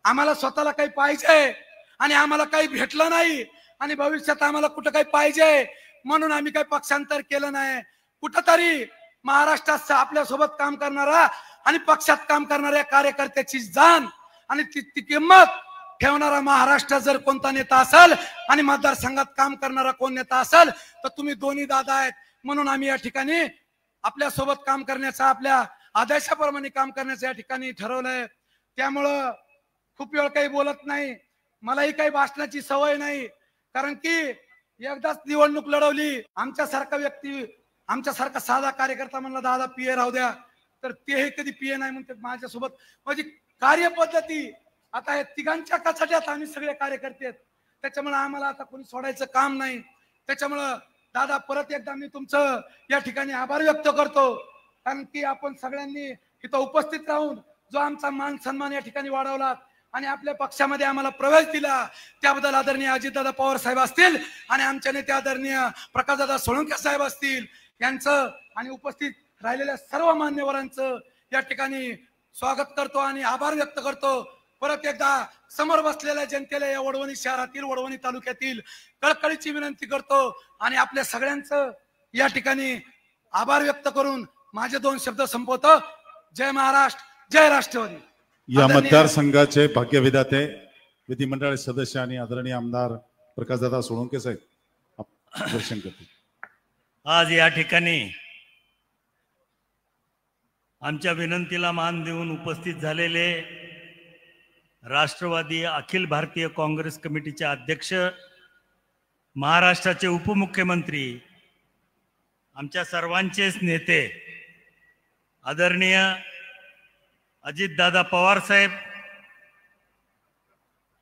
आम्हाला स्वतःला काही पाहिजे आणि आम्हाला काही भेटलं नाही आणि भविष्यात आम्हाला कुठं काही पाहिजे म्हणून आम्ही काही पक्षांतर केलं नाही. कुठंतरी महाराष्ट्रात आपल्या सोबत काम करणारा आणि पक्षात काम करणाऱ्या कार्यकर्त्याची जाण आणि ती किंमत ठेवणारा महाराष्ट्र जर कोणता नेता असेल आणि मतदारसंघात काम करणारा कोण नेता असेल तर तुम्ही दोन्ही दादा आहेत. म्हणून आम्ही या ठिकाणी आपल्या सोबत काम करण्याचा, आपल्या आदेशाप्रमाणे काम करण्याचं या ठिकाणी ठरवलंय. त्यामुळं खूप वेळ काही बोलत नाही, मलाही काही भाषणाची सवय नाही. कारण की एकदाच निवडणूक लढवली, आमच्यासारखा व्यक्ती, आमच्यासारखा साधा कार्यकर्ता म्हणला दादा पीए राहू द्या, तर तेही कधी पीए नाही म्हणतात माझ्यासोबत. माझी कार्यपद्धती आता हे तिघांच्या कचाट्यात आम्ही सगळे कार्यकर्ते आहेत. त्याच्यामुळे आम्हाला आता कोणी सोडायचं काम नाही. त्याच्यामुळं दादा परत एकदा मी तुमचं या ठिकाणी आभार व्यक्त करतो. कारण की आपण सगळ्यांनी इथं उपस्थित राहून जो आमचा मान सन्मान या ठिकाणी वाढवला आणि आपल्या पक्षामध्ये आम्हाला प्रवेश दिला त्याबद्दल आदरणीय अजितदादा पवार साहेब असतील आणि आमच्या नेते आदरणीय प्रकाशदादा सोळंके साहेब असतील यांचं आणि उपस्थित राहिलेल्या सर्व मान्यवरांचं या ठिकाणी स्वागत करतो आणि आभार व्यक्त करतो. परत एकदा समोर बसलेल्या जनतेला या वडवणी शहरातील, वडवणी तालुक्यातील कळकळीची विनंती करतो आणि आपल्या सगळ्यांचं या ठिकाणी आभार व्यक्त करून माझे 2 शब्द संपवतो. जय महाराष्ट्र, जय राष्ट्रवादी. या मतदारसंघाचे भाग्यविधाते विधिमंडळ सदस्य आणि आदरणीय आमदार प्रकाशदादा सोळंके साहेब दर्शन करतील. आज या ठिकाणी आमच्या विनंतीला मान देऊन उपस्थित झालेले राष्ट्रवादी अखिल भारतीय काँग्रेस कमिटीचे अध्यक्ष, महाराष्ट्राचे उपमुख्यमंत्री, आमच्या सर्वांचेच नेते आदरणीय अजितदादा पवार साहेब,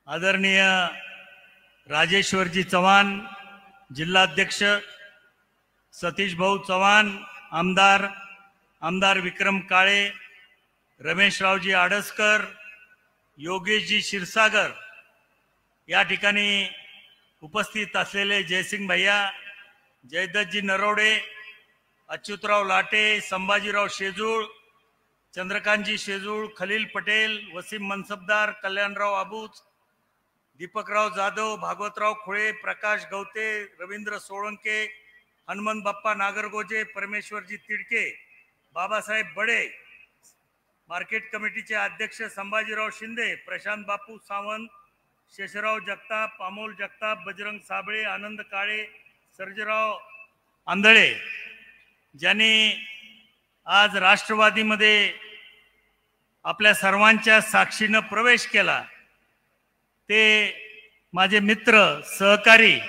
आदरणीय राजेश्वरजी चव्हाण जिल्हाध्यक्ष, सतीश भाऊ चव्हाण आमदार विक्रम काळे, रमेशरावजी आडसकर, योगेशजी क्षीरसागर, या ठिकाणी उपस्थित असलेले जयसिंग भैया, जयदत्तजी नरोडे, अच्युतराव लाटे, संभाजीराव शेजूळ, चंद्रकांतजी शेजूळ, खलील पटेल, वसीम मनसबदार, कल्याणराव आबूज, दीपकराव जाधव, भागवतराव खुळे, प्रकाश गवते, रवींद्र सोळंके, हनुमंत बाप्पा नागरगोजे, परमेश्वरजी तिडके, बाबासाहेब बडे, मार्केट कमिटीचे अध्यक्ष संभाजीराव शिंदे, प्रशांत बापू सावंत, शेषराव जगताप, अमोल जगताप, बजरंग साबळे, आनंद काळे, सर्जेराव आंधळे, ज्यांनी आज राष्ट्रवादीमध्ये आपल्या सर्वांच्या साक्षीनं प्रवेश केला, ते माझे मित्र, सहकारी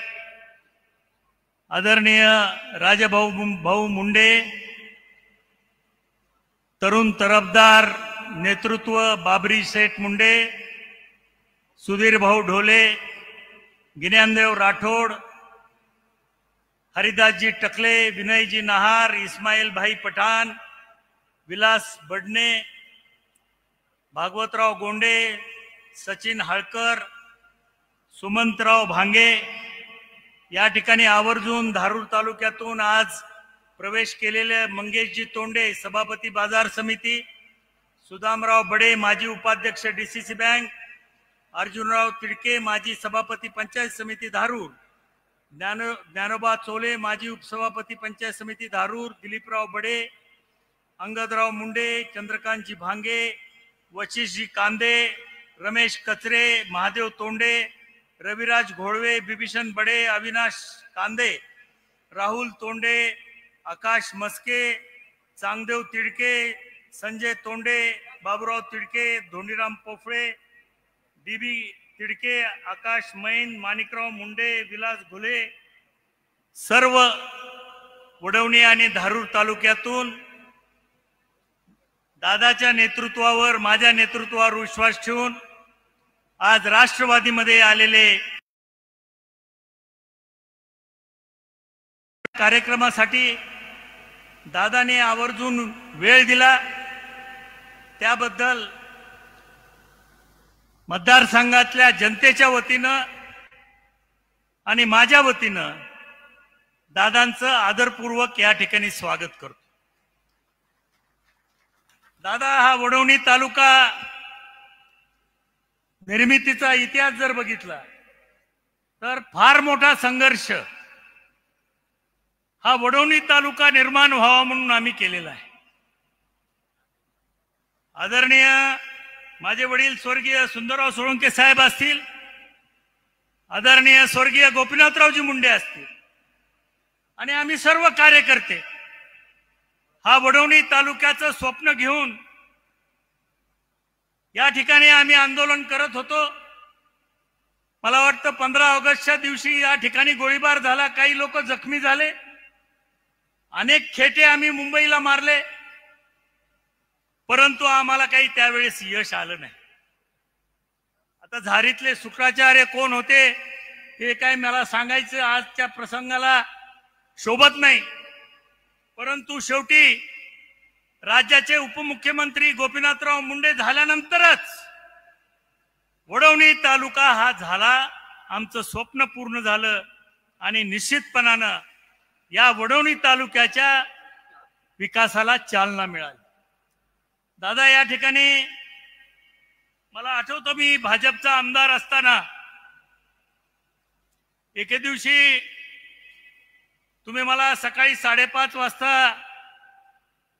आदरणीय राजाभाऊ मुंडे, तरुण तरफदार नेतृत्व बाबरी शेठ मुंडे, सुधीर भाऊ ढोले, गिन्यानदेव राठोड, हरिदासजी टकले, विनयजी नहार, इस्माईल भाई पठाण, विलास बडणे, भागवतराव गोंडे, सचिन हळकर, सुमंतराव भांगे या ठिकाणी आवर्जून धारूर तालुक्यातून आज प्रवेश केलेले मंगेशजी तोंडे, सभापती बाजार समिती, सुदामराव बडे, माजी उपाध्यक्ष डीसीसी बँक, अर्जुनराव तिडके, माजी सभापती पंचायत समिती धारूर, ज्ञानोबा चोले, माजी उपसभापती पंचायत समिती धारूर, दिलीपराव बडे, अंगदराव मुंडे, चंद्रकांतजी भांगे, वशिषजी कांदे, रमेश कचरे, महादेव तोंडे, रविराज घोळवे, बिभीषण बडे, अविनाश कांदे, राहुल तोंडे, आकाश मस्के, चांगदेव तिडके, संजय तोंडे, बाबूराव तिडके, धोंडीराम पोफळे, डीबी तिडके, आकाश मैन, माणिकराव मुंडे, विलास घुले, सर्व वडवणी आणि धारूर तालुक्यातून दादाच्या नेतृत्वावर, माझ्या नेतृत्वावर विश्वास ठेवून आज राष्ट्रवादीमध्ये आलेले कार्यक्रमासाठी दादाने आवर्जून वेळ दिला त्याबद्दल मतदारसंघातल्या जनतेच्या वतीनं आणि माझ्या वतीनं दादांचं आदरपूर्वक या ठिकाणी स्वागत करतो. दादा, हा वडवणी तालुका निर्मितीचा इतिहास जर बघितला तर फार मोठा संघर्ष हा वडवणी तालुका निर्माण व्हावा म्हणून आम्ही केलेला आहे. आदरणीय माझे वडील स्वर्गीय सुंदरराव सोळंके साहेब असतील, आदरणीय स्वर्गीय गोपीनाथरावजी मुंडे असतील आणि आम्ही सर्व कार्यकर्ते हा वडवणी तालुक्याचं स्वप्न घेऊन या ठिकाणी आम्ही आंदोलन करत होतो. मला वाटतं 15 ऑगस्टच्या दिवशी या ठिकाणी गोळीबार झाला, काही लोक जखमी झाले, अनेक खेटे आम्ही मुंबईला मारले, परंतु आम्हाला काही त्यावेळेस यश आलं नाही. आता झारीतले शुक्राचार्य कोण होते हे काय मला सांगायचं आजच्या प्रसंगाला शोभत नाही, परंतु शेवटी राज्याचे उपमुख्यमंत्री गोपीनाथराव मुंडे झाल्यानंतरच वडवणी तालुका हा झाला, आमचं स्वप्न पूर्ण झालं आणि निश्चितपणानं या वडवणी तालुक्याच्या विकासाला चालना मिळाली. दादा, या ठिकाणी मला आठवतं मी भाजपचा आमदार असताना एके दिवशी तुम्ही मला सकाळी 5:30 वाजता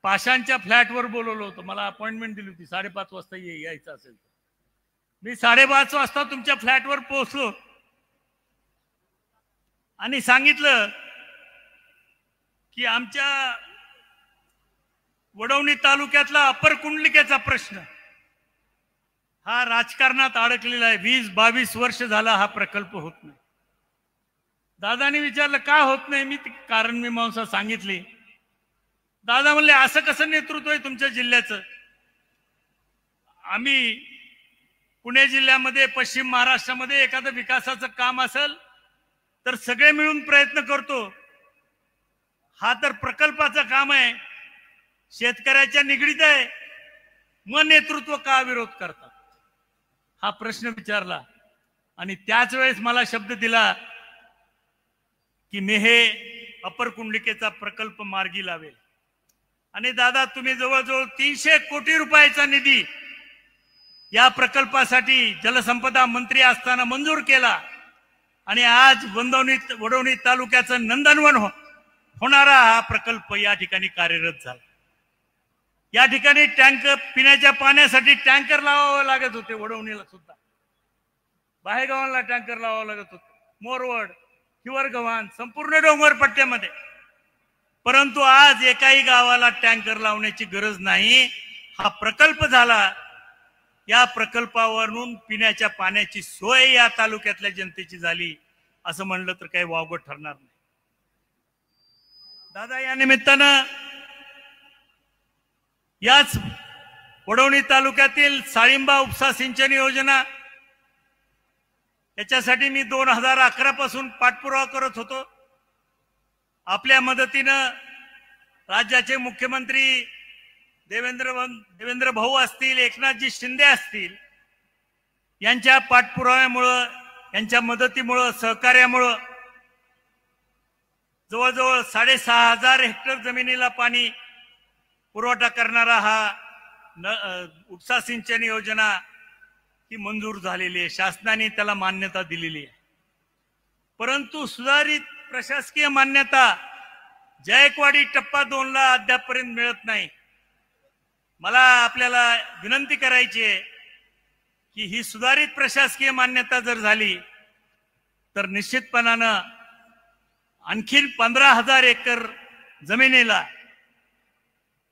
पाषाणच्या फ्लॅटवर बोलवलं होतं. मला अपॉइंटमेंट दिली होती 5:30 वाजता यायचं असेल तर. मी 5:30 वाजता तुमच्या फ्लॅटवर पोहोचलो आणि सांगितलं की आमच्या वडवणी तालुक्यातला अप्पर कुंडलिकेचा प्रश्न हा राजकारणात अडकलेला आहे. 20-22 वर्ष झाला हा प्रकल्प होत नाही. दादाने विचारलं का होत नाही, मी कारण मीमांसा सांगितली. दादा म्हणले असं कसं नेतृत्व आहे तुमच्या जिल्ह्याचं, आम्ही पुणे जिल्ह्यामध्ये पश्चिम महाराष्ट्रामध्ये एखादं विकासाचं काम असेल तर सगळे मिळून प्रयत्न करतो, हा तर प्रकल्पाचं काम आहे, शेतकऱ्याच्या निगडीत आहे, मग नेतृत्व का विरोध करतात, हा प्रश्न विचारला. आणि त्याच वेळेस मला शब्द दिला की मी हे अप्पर कुंडलिकेचा प्रकल्प मार्गी लावेल. आणि दादा, तुम्ही जवळजवळ 300 कोटी रुपयाचा निधी या प्रकल्पासाठी जलसंपदा मंत्री असताना मंजूर केला आणि आज वडवणी तालुक्याचं नंदनवन होणारा हा प्रकल्प या ठिकाणी कार्यरत झाला. या ठिकाणी टँकर, पिण्याच्या पाण्यासाठी टँकर लावावे लागत होते, वडवणीला सुद्धा बाहेरगावांना टँकर लावावं लागत होते, मोरवड, हिवरगव्हाण, संपूर्ण डोंगर पट्ट्यामध्ये. परंतु आज एकाही गावाला टँकर लावण्याची गरज नाही. हा प्रकल्प झाला, या प्रकल्पावरून पिण्याच्या पाण्याची सोय या तालुक्यातल्या जनतेची झाली असं म्हणलं तर काही वावगं ठरणार नाही. दादा, या निमित्तानं याच वडवणी तालुक्यातील साळिंबा उपसा सिंचन योजना याच्यासाठी मी 2011 पासून पाठपुरावा करत होतो. आपल्या मदतीनं राज्याचे मुख्यमंत्री देवेंद्र भाऊ असतील, एकनाथजी शिंदे असतील, यांच्या पाठपुराव्यामुळं, यांच्या मदतीमुळं, सहकार्यामुळं जवळजवळ 6,500 हेक्टर जमिनीला पाणी पुरवठा करणारा हा उपसा सिंचन योजना ही मंजूर झालेली आहे. शासनाने त्याला मान्यता दिलेली आहे. परंतु सुधारित प्रशासकीय मान्यता जायकवाडी टप्पा 2 ला अद्यापपर्यंत मिळत नाही. मला आपल्याला विनंती करायची आहे की ही सुधारित प्रशासकीय मान्यता जर झाली तर निश्चितपणानं आणखीन 15,000 एकर जमिनीला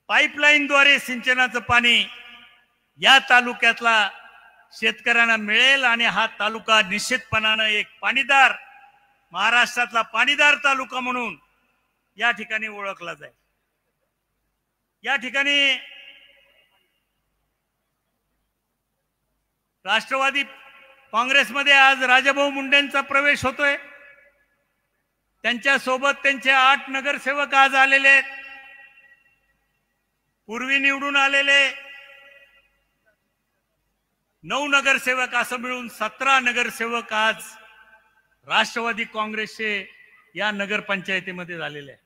पाईपलाईनद्वारे सिंचनाचं पाणी या तालुक्यातला शेतकऱ्यांना मिळेल आणि हा तालुका निश्चितपणानं एक पाणीदार, महाराष्ट्रातला पाणीदार तालुका म्हणून या ठिकाणी ओळखला जाईल. या ठिकाणी राष्ट्रवादी काँग्रेसमध्ये आज राजाभाऊ मुंडेंचा प्रवेश होतोय. त्यांच्या सोबत त्यांचे 8 नगरसेवक आज आलेले आहेत. पूर्वी निवडून आलेले 9 नगरसेवक असं मिळून 17 नगरसेवक आज राष्ट्रवादी काँग्रेसचे या नगरपंचायतीमध्ये झालेले आहे.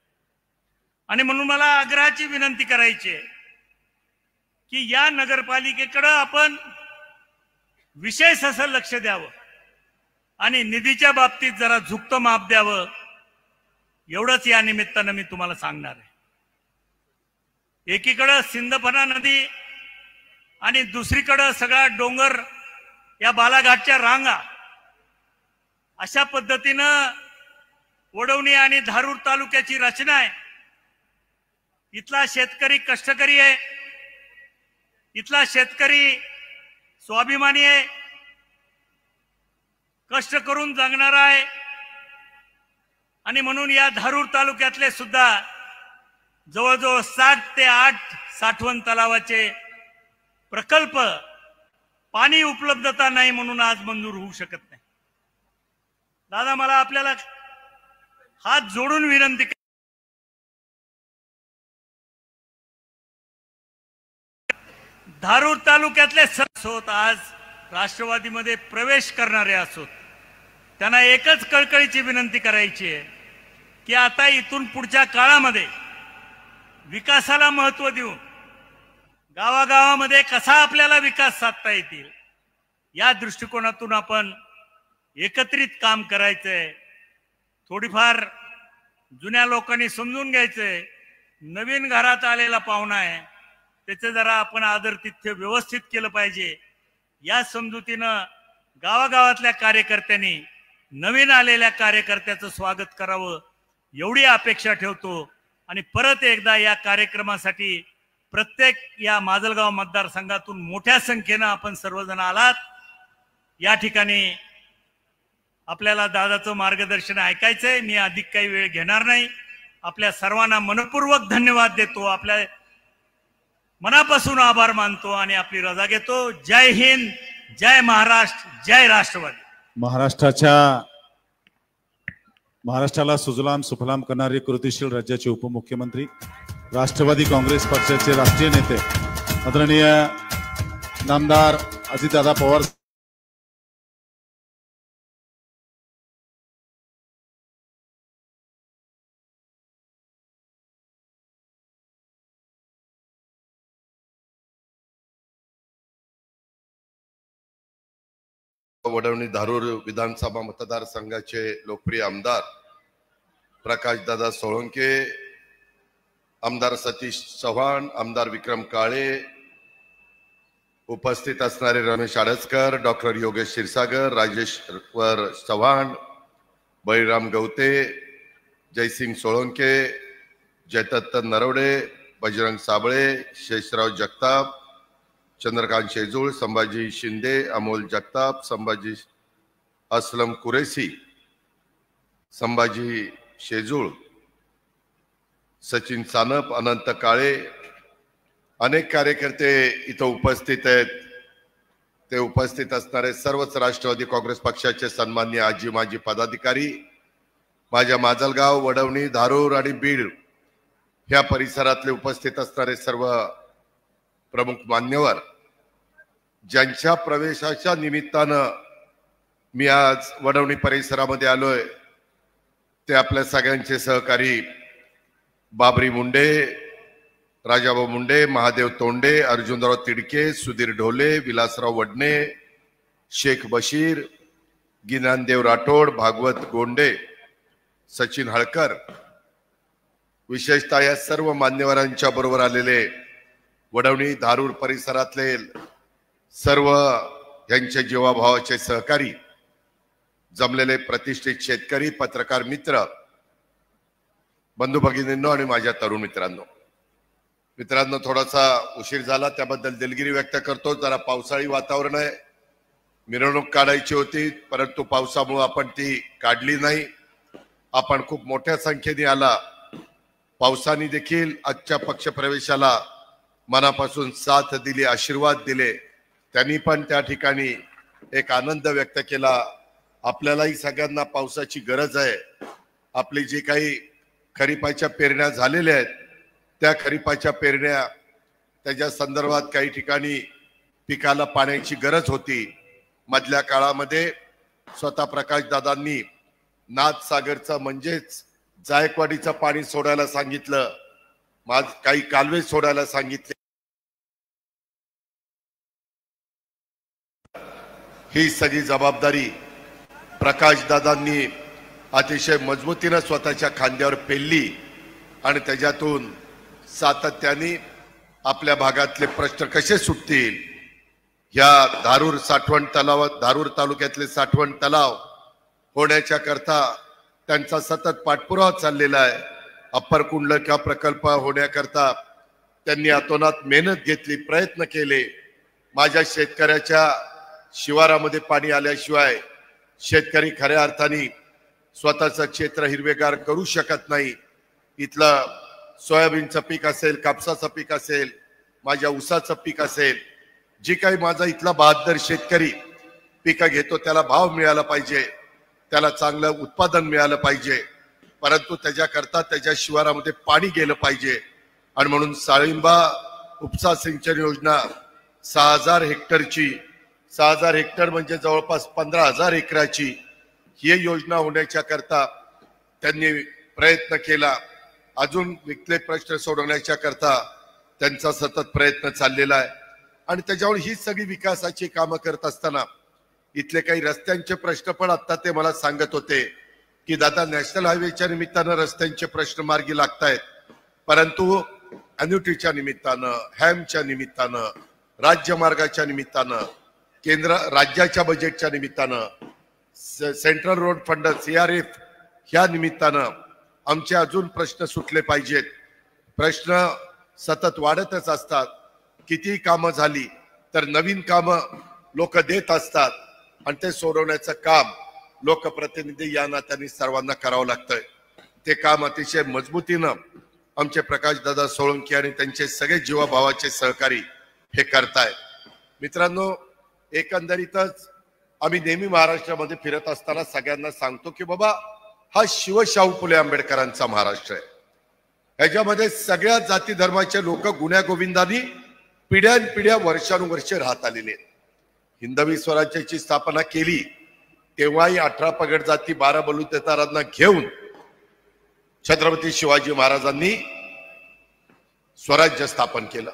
आणि म्हणून मला आग्रहाची विनंती करायची आहे की या नगरपालिकेकडे आपण विशेष असं लक्ष द्यावं आणि निधीच्या बाबतीत जरा झुकतं माप द्यावं, एवढंच या निमित्तानं मी तुम्हाला सांगणार आहे. एकीकडं सिंदफणा नदी आणि दुसरीकडं सगळा डोंगर, या बालाघाटच्या रांगा, अशा पद्धतीनं वडवणी आणि धारूर तालुक्याची रचना आहे. इथला शेतकरी कष्टकरी आहे, इथला शेतकरी स्वाभिमानी आहे, कष्ट करून जगणारा आहे. आणि म्हणून या धारूर तालुक्यातले सुद्धा जवळजवळ 7 ते 8 साठवण तलावाचे प्रकल्प पाणी उपलब्धता नाही म्हणून आज मंजूर होऊ शकत नाही. दादा, मला आपल्याला हात जोडून विनंती, धारूर तालुक्यातले असोत, आज राष्ट्रवादीमध्ये प्रवेश करणारे असोत, त्यांना एकच कळकळीची विनंती करायची आहे की आता इथून पुढच्या काळामध्ये विकासाला महत्त्व देऊन गावागावामध्ये कसा आपल्याला विकास साधता येतील या दृष्टिकोनातून आपण एकत्रित काम करायचंय. थोडीफार जुन्या लोकांनी समजून घ्यायचंय, नवीन घरात आलेला पाहुणा आहे, त्याचे जरा आपण आदरातिथ्य व्यवस्थित केलं पाहिजे. या समजुतीनं गावागावातल्या कार्यकर्त्यांनी नवीन आलेल्या कार्यकर्त्याचं स्वागत करावं एवढी अपेक्षा ठेवतो. आणि परत एकदा या कार्यक्रमासाठी प्रत्येक या माजलगाव मतदारसंघातून मोठ्या संख्येनं आपण सर्वजण आलात. या ठिकाणी आपल्याला दादाचं मार्गदर्शन ऐकायचंय. मी अधिक काही वेळ घेणार नाही. आपल्या सर्वांना मनपूर्वक धन्यवाद देतो, आपल्या मनापासून आभार मानतो आणि आपली रजा घेतो. जय हिंद, जय महाराष्ट्र, जय राष्ट्रवादी. महाराष्ट्राला सुजलाम सुफलाम करणारे कृतिशील राज्याचे उपमुख्यमंत्री, राष्ट्रवादी काँग्रेस पक्षाचे राष्ट्रीय नेते आदरणीय नामदार अजितदादा पवार वडवणी धारूर विधानसभा मतदारसंघाचे लोकप्रिय आमदार प्रकाशदादा सोळंके, आमदार सतीश चव्हाण, आमदार विक्रम काळे, उपस्थित असणारे रमेश आडसकर, डॉक्टर योगेश क्षीरसागर, राजेश्वर चव्हाण, बळीराम गवते, जयसिंग सोळंके, जयदत्त नरवडे, बजरंग साबळे, शेषराव जगताप, चंद्रकांत शेजूळ, संभाजी शिंदे, अमोल जगताप, संभाजी असलम कुरेसी, संभाजी शेजूळ, सचिन सानप, अनंत काळे, अनेक कार्यकर्ते इथं उपस्थित आहेत. ते उपस्थित असणारे सर्वच राष्ट्रवादी काँग्रेस पक्षाचे सन्माननीय आजी माजी पदाधिकारी, माझ्या माजलगाव, वडवणी, धारूर आणि बीड ह्या परिसरातले उपस्थित असणारे सर्व प्रमुख मान्यवर, ज्यांच्या प्रवेशाच्या निमित्तानं मी आज वडवणी परिसरामध्ये आलोय, ते आपल्या सगळ्यांचे सहकारी बाबरी मुंडे, राजाभाऊ मुंडे, महादेव तोंडे, अर्जुनराव तिडके, सुधीर ढोले, विलासराव वडणे, शेख बशीर, गिनानदेव राठोड, भागवत गोंडे, सचिन हळकर, विशेषतः या सर्व मान्यवरांच्या बरोबर आलेले वडवणी धारूर परिसरातले सर्व यांचे जीवाभावाचे सहकारी, जमलेले प्रतिष्ठित शेतकरी, पत्रकार मित्र, बंधू भगिनींनो आणि माझ्या तरुण मित्रांनो, थोडासा उशीर झाला त्याबद्दल दिलगिरी व्यक्त करतो. जरा पावसाळी वातावरण आहे, मिरवणूक काढायची होती, परंतु पावसामुळे आपण ती काढली नाही. आपण खूप मोठ्या संख्येने आला. पावसाने देखील आजच्या पक्ष प्रवेशाला मनापासून साथ दिली, आशीर्वाद दिले. त्यांनी पण त्या ठिकाणी एक आनंद व्यक्त केला. आपल्यालाही सगळ्यांना पावसाची गरज आहे. आपली जी काही खरीपाच्या पेरण्या झालेल्या आहेत, त्या खरीपाच्या पेरण्या त्याच्या संदर्भात काही ठिकाणी पिकाला पाण्याची गरज होती. मधल्या काळामध्ये स्वतः प्रकाशदादांनी नाथसागरचं म्हणजेच जायकवाडीचं पाणी सोडायला सांगितलं, काही कालवे सोडायला सांगितले. ही सगळी जबाबदारी प्रकाशदादांनी अतिशय मजबूतीनं स्वतःच्या खांद्यावर पेलली आणि त्याच्यातून सातत्याने आपल्या भागातले प्रश्न कसे सुटतील, या धारूर तालुक्यातले साठवण तलाव होण्याच्या करता त्यांचा सतत पाठपुरावा चाललेला आहे. अप्पर कुंडलिका प्रकल्प होण्याकरता त्यांनी अतोनात मेहनत घेतली, प्रयत्न केले. माझ्या शेतकऱ्याच्या शिवारामध्ये पाणी आल्याशिवाय शेतकरी खऱ्या अर्थाने स्वतःचं क्षेत्र हिरवेगार करू शकत नाही. इथलं सोयाबीनचं पीक असेल, कापसाचं पीक असेल, माझ्या ऊसाचं पीक असेल, जी काही माझा इथला बहादर शेतकरी पिकं घेतो त्याला भाव मिळाला पाहिजे, त्याला चांगलं उत्पादन मिळालं पाहिजे, परंतु त्याच्याकरता त्याच्या शिवारामध्ये पाणी गेलं पाहिजे. आणि म्हणून साळिंबा उपसा सिंचन योजना 6000 हेक्टरची, 6000 हेक्टर म्हणजे जवळपास 15,000 एकराची ही योजना होण्याच्या करता त्यांनी प्रयत्न केला. अजून विकले प्रश्न सोडवण्याच्या करता त्यांचा सतत प्रयत्न चाललेला आहे. आणि त्याच्यावर ही सगळी विकासाची कामं करत असताना इथले काही रस्त्यांचे प्रश्न पण आता ते मला सांगत होते की दादा, नॅशनल हायवेच्या निमित्तानं रस्त्यांचे प्रश्न मार्गी लागतायत, परंतु अॅन्युटीच्या निमित्तानं, हॅमच्या निमित्तानं, राज्यमार्गाच्या निमित्तानं, राज्याच्या बजेटच्या निमित्तानं, सेंट्रल रोड फंड CRF ह्या निमित्तानं आमचे अजून प्रश्न सुटले पाहिजेत. प्रश्न सतत वाढतच असतात. किती कामं झाली तर नवीन कामं लोक देत असतात आणि ते सोडवण्याचं काम लोकप्रतिनिधी या नात्याने सर्वांना करावं लागतंय. ते काम अतिशय मजबूतीनं आमचे प्रकाशदादा सोळंकी आणि त्यांचे सगळे जीवाभावाचे सहकारी हे करतायत. मित्रांनो, एकंदरीतच आम्ही नेहमी महाराष्ट्रामध्ये फिरत असताना सगळ्यांना सांगतो की बाबा, हा शिवशाहू फुले आंबेडकरांचा महाराष्ट्र आहे. ह्याच्यामध्ये सगळ्या जाती धर्माचे लोक गुण्यागोविंदांनी पिढ्यानपिढ्या वर्षानुवर्षे राहत आलेले आहेत. हिंदवी स्वराज्याची स्थापना केली तेव्हाही 18 पगड जाती 12 बलुतेदारांना घेऊन छत्रपती शिवाजी महाराजांनी स्वराज्य स्थापन केलं.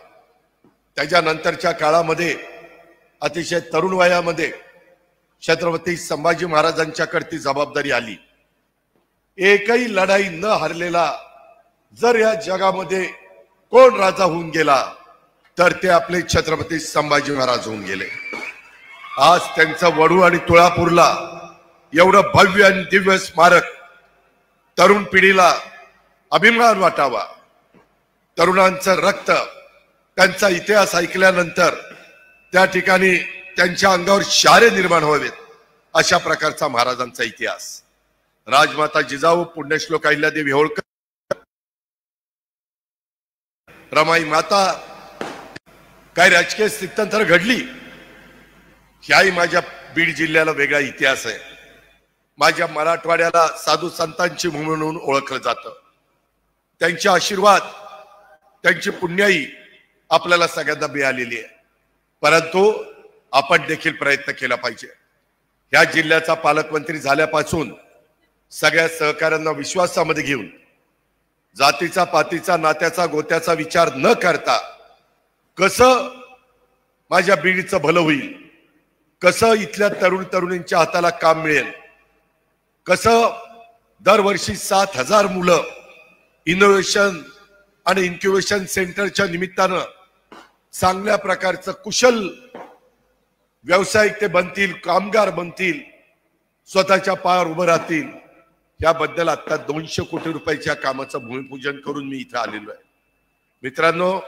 त्याच्यानंतरच्या काळामध्ये अतिशय तरुण वयामध्ये छत्रपती संभाजी महाराजांच्याकडे ती जबाबदारी आली. एकही लढाई न हरलेला जर या जगामध्ये कोण राजा होऊन गेला तर ते आपले छत्रपती संभाजी महाराज होऊन गेले. आज त्यांचं वडू आणि तुळापूरला एवढं भव्य आणि दिव्य स्मारक तरुण पिढीला अभिमान वाटावा. तरुणांचं रक्त, त्यांचा इतिहास ऐकल्यानंतर त्या ठिकाणी त्यांच्या अंगावर शारे निर्माण व्हावेत, अशा प्रकारचा महाराजांचा इतिहास. राजमाता जिजाऊ, पुण्यश्लोक अहिल्यादेवी होळकर, रमाई माता, काय राजकीय स्थित्यंतर घडली, ह्याही माझ्या बीड जिल्ह्याला वेगळा इतिहास आहे. माझ्या मराठवाड्याला साधू संतांची भूमी म्हणून ओळखलं जातं. त्यांचे आशीर्वाद, त्यांची पुण्याई आपल्याला सगळ्यांना मिळालेली आहे. परंतु आपण देखील प्रयत्न केला पाहिजे. या जिल्ह्याचा पालकमंत्री झाल्यापासून सगळ्या सहकाऱ्यांना विश्वासामध्ये घेऊन जातीचा, पातीचा, नात्याचा, गोत्याचा विचार न करता कसं माझ्या बीडचं भलं होईल, कसं इथल्या तरुण तरुणींच्या हाताला काम मिळेल, कसं दरवर्षी 7,000 मुलं इनोव्हेशन आणि इन्क्युबेशन सेंटरच्या निमित्तानं चांगल्या प्रकारचं कुशल व्यावसायिक ते बनतील, कामगार बनतील, स्वतःच्या पायावर उभं राहतील, याबद्दल आता 200 कोटी रुपयाच्या कामाचं भूमिपूजन करून मी इथं आलेलो आहे. मित्रांनो,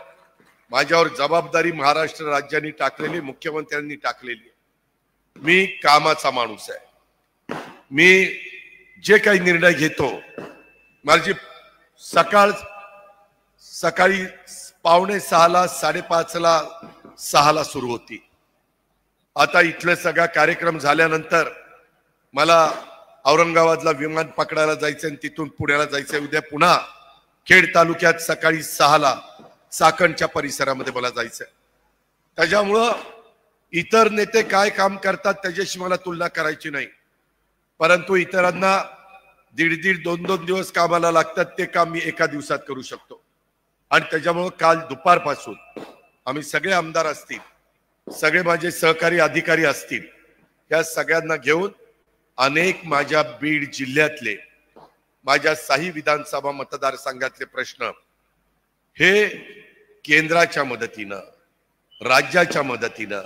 माझ्यावर जबाबदारी महाराष्ट्र राज्याने टाकलेली, मुख्यमंत्र्यांनी टाकलेली आहे. मी कामाचा माणूस आहे. मी जे काही निर्णय घेतो, माझी सकाळी 5:45ला 5:30ला 6ला सुरू होती. आता इथले सगळा कार्यक्रम झाल्यानंतर मला औरंगाबादला विमान पकडायला जायचं आणि तिथून पुण्याला जायचं. उद्या पुन्हा खेड तालुक्यात सकाळी 6ला चाकणच्या परिसरामध्ये मला जायचंय. त्याच्यामुळं इतर नेते काय काम करतात त्याच्याशी मला तुलना करायची नाही. परंतु इतरांना 1.5 2 दिवस कामाला लागतात, ते काम मी एका दिवसात करू शकतो. आणि त्याच्यामुळं काल दुपारपासून आम्ही सगळे आमदार असतील, सगळे माझे सहकारी अधिकारी असतील, या सगळ्यांना घेऊन अनेक माझ्या बीड जिल्ह्यातले, माझ्या 6 विधानसभा मतदारसंघातले प्रश्न हे केंद्राच्या मदतीनं, राज्याच्या मदतीनं,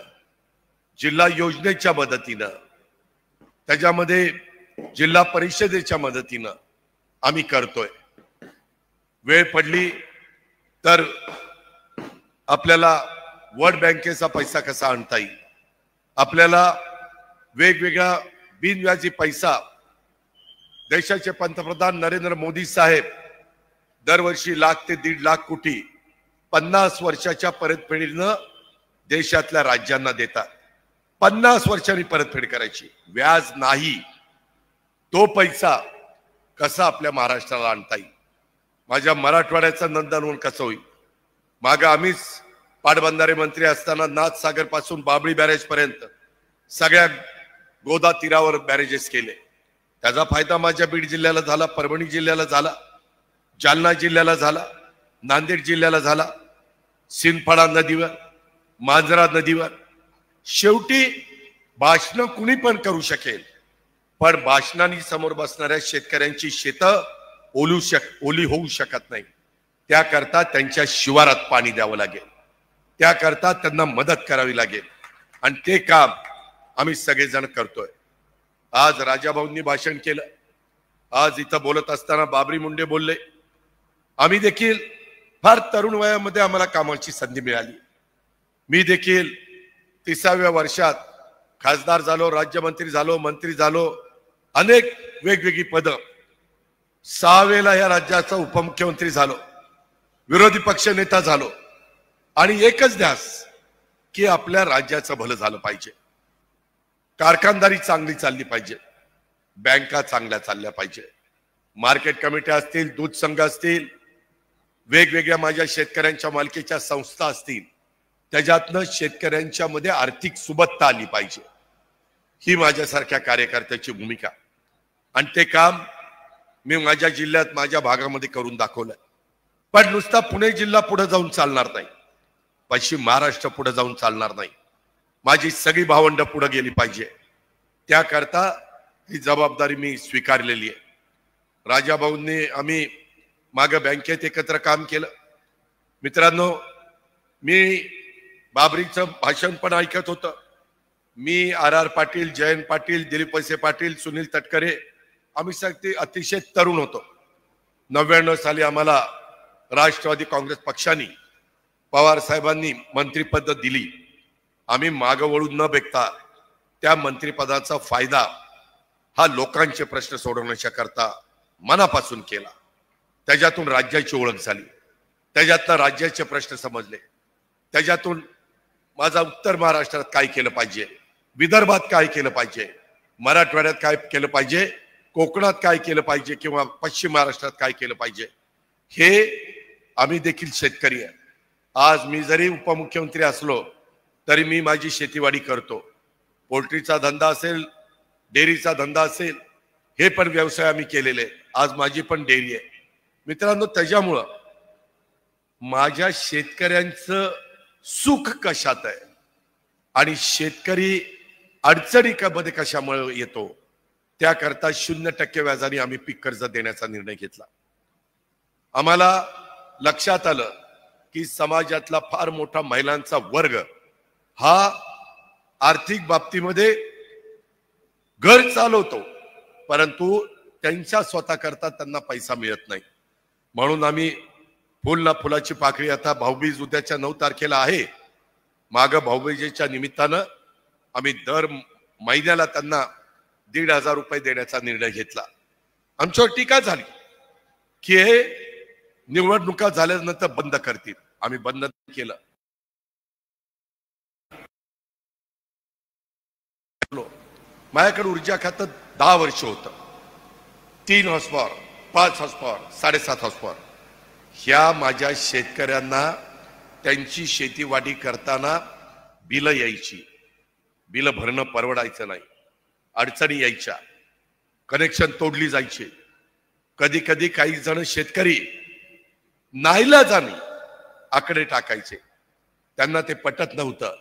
जिल्हा योजनेच्या मदतीनं, त्याच्यामध्ये जिल्हा परिषदेच्या मदतीनं आम्ही करतोय. वेळ पडली तर आपल्याला वर्ल्ड बँकेचा पैसा कसा आणता येईल, आपल्याला वेगवेगळा बिनव्याजी पैसा, देशाचे पंतप्रधान नरेंद्र मोदी साहेब दरवर्षी 1,00,000 ते 1.5 कोटी 50 वर्षाच्या परतफेडीनं देशातल्या राज्यांना देतात. 50 वर्षांनी परतफेड करायची, व्याज नाही. तो पैसा कसा आपल्या महाराष्ट्राला आणता येईल, माझ्या मराठवाड्याचं नंदनवन कसं होईल. मागं आम्हीच पाटबंधारे मंत्री असताना नाथसागर पासून बाबळी बॅरेज पर्यंत सगळ्या गोदा तीरावर बॅरेजेस केले. त्याचा फायदा माझ्या बीड जिल्ह्याला झाला, परभणी जिल्ह्याला झाला, जालना जिल्ह्याला झाला, नांदेड जिल्ह्याला झाला, सिंदफाडा नदीवर, मांजरा नदीवर. शेवटी भाषण कुणी पण करू शकेल, पण भाषणांनी समोर बसणाऱ्या शेतकऱ्यांची शेतं ओली होऊ शकत नाही. त्याकरता त्यांच्या शिवारात पाणी द्यावं लागेल, त्याकरता त्यांना मदत करावी लागेल, आणि ते काम आम्ही सगळेजण करतोय. आज राजाभाऊंनी भाषण केलं, आज इथं बोलत असताना बाबरी मुंडे बोलले. आम्ही देखील फार तरुण वयामध्ये आम्हाला कामाची संधी मिळाली. मी देखील 30व्या वर्षात खासदार झालो, राज्यमंत्री झालो, मंत्री झालो, अनेक वेगवेगळी पदं. 6 वेळेला या राज्याचा उपमुख्यमंत्री झालो, विरोधी पक्ष नेता झालो, आणि एकच ध्यास की आपल्या राज्याचं भलं झालं पाहिजे, कारखानदारी चांगली चालली पाहिजे, बँका चांगल्या चालल्या पाहिजे, मार्केट कमिट्या असतील, दूध संघ असतील, वेगवेगळ्या माझ्या शेतकऱ्यांच्या मालकीच्या संस्था असतील, त्याच्यातनं शेतकऱ्यांच्या मध्ये आर्थिक सुबत्ता आली पाहिजे. ही माझ्यासारख्या कार्यकर्त्याची भूमिका, आणि ते काम मी माझ्या जिल्ह्यात, माझ्या भागामध्ये करून दाखवलंय. पण नुसता पुणे जिल्हा पुढे जाऊन चालणार नाही, पश्चिम महाराष्ट्र पुढे जाऊन चालणार नाही. माझी सगळी भावंड पुढे गेली पाहिजे. त्याकरता ही जबाबदारी मी स्वीकारलेली आहे. राजाभाऊंनी आम्ही मागे बँकेत एकत्र काम केलं. मित्रांनो, मी बाबरीचं भाषण पण ऐकत होतं. मी R.R. पाटील, जयंत पाटील, दिलीप वळसे पाटील, सुनील तटकरे, आम्ही सगळे अतिशय तरुण होतो. 99 साली आम्हाला राष्ट्रवादी काँग्रेस पक्षाने, पवार साहेबांनी मंत्रिपद दिली. आम्ही मागं वळून न बघता त्या मंत्रिपदाचा फायदा हा लोकांचे प्रश्न सोडवण्याच्या करता मनापासून केला. त्याच्यातून राज्याची ओळख झाली, त्याच्यातनं राज्याचे प्रश्न समजले, त्याच्यातून माझा उत्तर महाराष्ट्रात काय केलं पाहिजे, विदर्भात काय केलं पाहिजे, मराठवाड्यात काय केलं पाहिजे, कोकणात काय केलं पाहिजे किंवा पश्चिम महाराष्ट्रात काय केलं पाहिजे, हे आम्ही देखील शेतकरी आहे. आज मी जरी उपमुख्यमंत्री असलो तरी मी माझी शेतीवाडी करतो. पोल्ट्रीचा धंदा असेल, डेअरीचा धंदा असेल, हे पण व्यवसाय आम्ही केलेले. आज माझी पण डेअरी आहे. मित्रांनो, त्याच्यामुळं माझ्या शेतकऱ्यांचं सुख कशात आहे आणि शेतकरी अडचणी मध्ये कशामुळे येतो, त्याकरता 0% व्याजाने आम्ही पीक कर्ज देण्याचा निर्णय घेतला. आम्हाला लक्षात आलं की समाजातला फार मोठा महिलांचा वर्ग हा आर्थिक बाबतीमध्ये घर चालवतो, परंतु त्यांच्या स्वतः करता त्यांना पैसा मिळत नाही. म्हणून आम्ही फुल ना फुलाची पाकळी, आता भाऊबीज उद्याच्या 9 तारखेला आहे, माग भाऊबीजेच्या निमित्तानं आम्ही दर महिन्याला त्यांना 1,500 रुपये देण्याचा निर्णय घेतला. आमच्यावर टीका झाली की हे निवडणुका झाल्यानंतर बंद करतील. आम्ही बंद केलं. माझ्याकडे ऊर्जा खातं 10 वर्ष होतं. 3 हॉर्सपॉवर, 5 हॉर्सपॉवर, 7.5 हॉर्सपॉवर. ह्या माझ्या शेतकऱ्यांना त्यांची शेतीवाडी करताना बिलं यायची, बिलं भरणं परवडायचं नाही, अडचणी यायच्या, कनेक्शन तोडली जायची. कधी कधी काही जण शेतकरी नाईलाजाने आकडे टाकायचे. त्यांना ते पटत नव्हतं,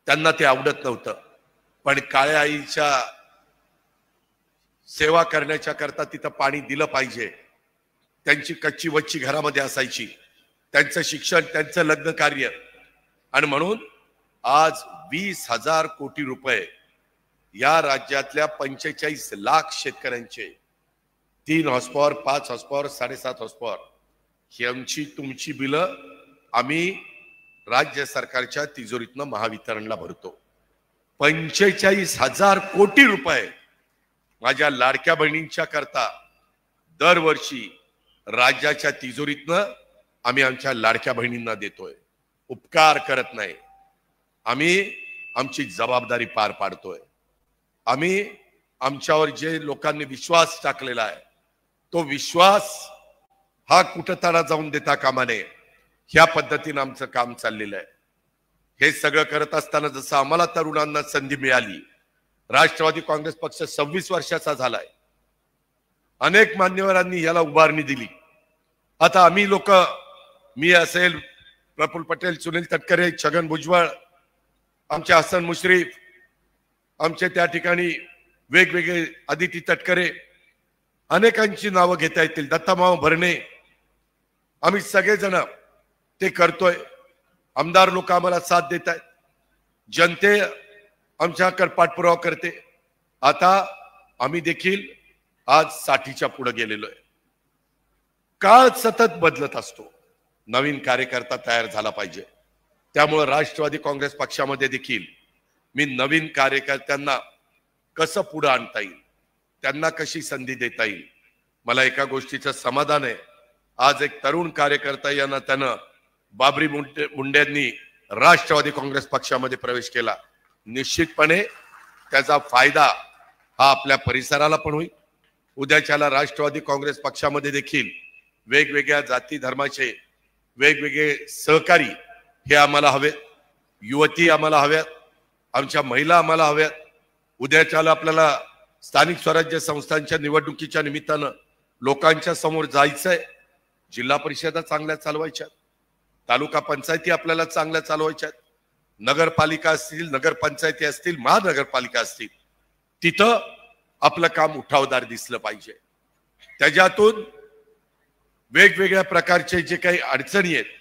त्यांना ते आवडत नव्हतं. पण काळ्या आईच्या सेवा करण्याच्या करता तिथं पाणी दिलं पाहिजे. त्यांची कच्ची वच्ची घरामध्ये असायची, त्यांचं शिक्षण, त्यांचं लग्न कार्य, आणि म्हणून आज 20,000 कोटी रुपये या राज्यातल्या 45 लाख शेतकऱ्यांचे 3 हॉर्सपॉवर, 5 हॉर्सपॉवर, 7.5 हॉर्सपॉवर ही आमची तुमची बिलं आम्ही राज्य सरकारच्या तिजोरीतनं महावितरणला भरतो. 45,000 कोटी रुपये माझ्या लाडक्या बहिणींच्या करता दरवर्षी राज्याच्या तिजोरीतनं आम्ही आमच्या लाडक्या बहिणींना देतोय. उपकार करत नाही, आम्ही आमची जबाबदारी पार पाडतोय. आम्ही आमच्यावर जे लोकांनी विश्वास टाकलेला आहे तो विश्वास हा कुठंतरी जाऊन देता कामा नये. ह्या पद्धतीने आमचं काम चाललेलं आहे. हे सगळं करत असताना जसं आम्हाला तरुणांना संधी मिळाली, राष्ट्रवादी काँग्रेस पक्ष 26 वर्षाचा झालाय, अनेक मान्यवरांनी याला उभारणी दिली. आता आम्ही लोक, मी असेल, प्रफुल्ल पटेल, सुनील तटकरे, छगन भुजबळ, आमचे हसन मुश्रीफ, आमचे त्या ठिकाणी वेगवेगळे आदिती तटकरे, अनेकांची नावं घेता येतील, दत्तामाव भरणे, आम्ही सगळेजण ते करतोय. आमदार लोक आम्हाला साथ देत आहेत, जनते आमच्याकडे पाठपुरावा करते. आता आम्ही देखील आज 60च्या पुढे गेलेलो आहे. काळ सतत बदलत असतो, नवीन कार्यकर्ता तयार झाला पाहिजे. त्यामुळे राष्ट्रवादी काँग्रेस पक्षामध्ये देखील मी नवीन कार्यकर्त्यांना कसं पुढे आणता येईल, त्यांना कशी संधी देता येईल, मला एका गोष्टीचं समाधान आहे. आज एक तरुण कार्यकर्ता यांना त्यानं बाबरी मुंडेंनी राष्ट्रवादी काँग्रेस पक्षामध्ये प्रवेश केला. निश्चितपणे त्याचा फायदा हा आपल्या परिसराला पण होईल. उद्याच्याला राष्ट्रवादी काँग्रेस पक्षामध्ये देखील वेगवेगळ्या जाती धर्माचे वेगवेगळे सहकारी हे आम्हाला हवेत, युवती आम्हाला हव्यात, आमच्या महिला आम्हाला हव्यात. उद्याच्याला आपल्याला स्थानिक स्वराज्य संस्थांच्या निवडणुकीच्या निमित्तानं लोकांच्या समोर जायचंय. जिल्हा परिषदा चांगल्या चालवायच्या, तालुका पंचायती आपल्याला चांगल्या चालवायच्या, नगरपालिका असतील, नगरपंचायती असतील, महानगरपालिका असतील, तिथं आपलं काम उठावदार दिसलं पाहिजे. त्याच्यातून वेगवेगळ्या प्रकारचे जे काही अडचणी आहेत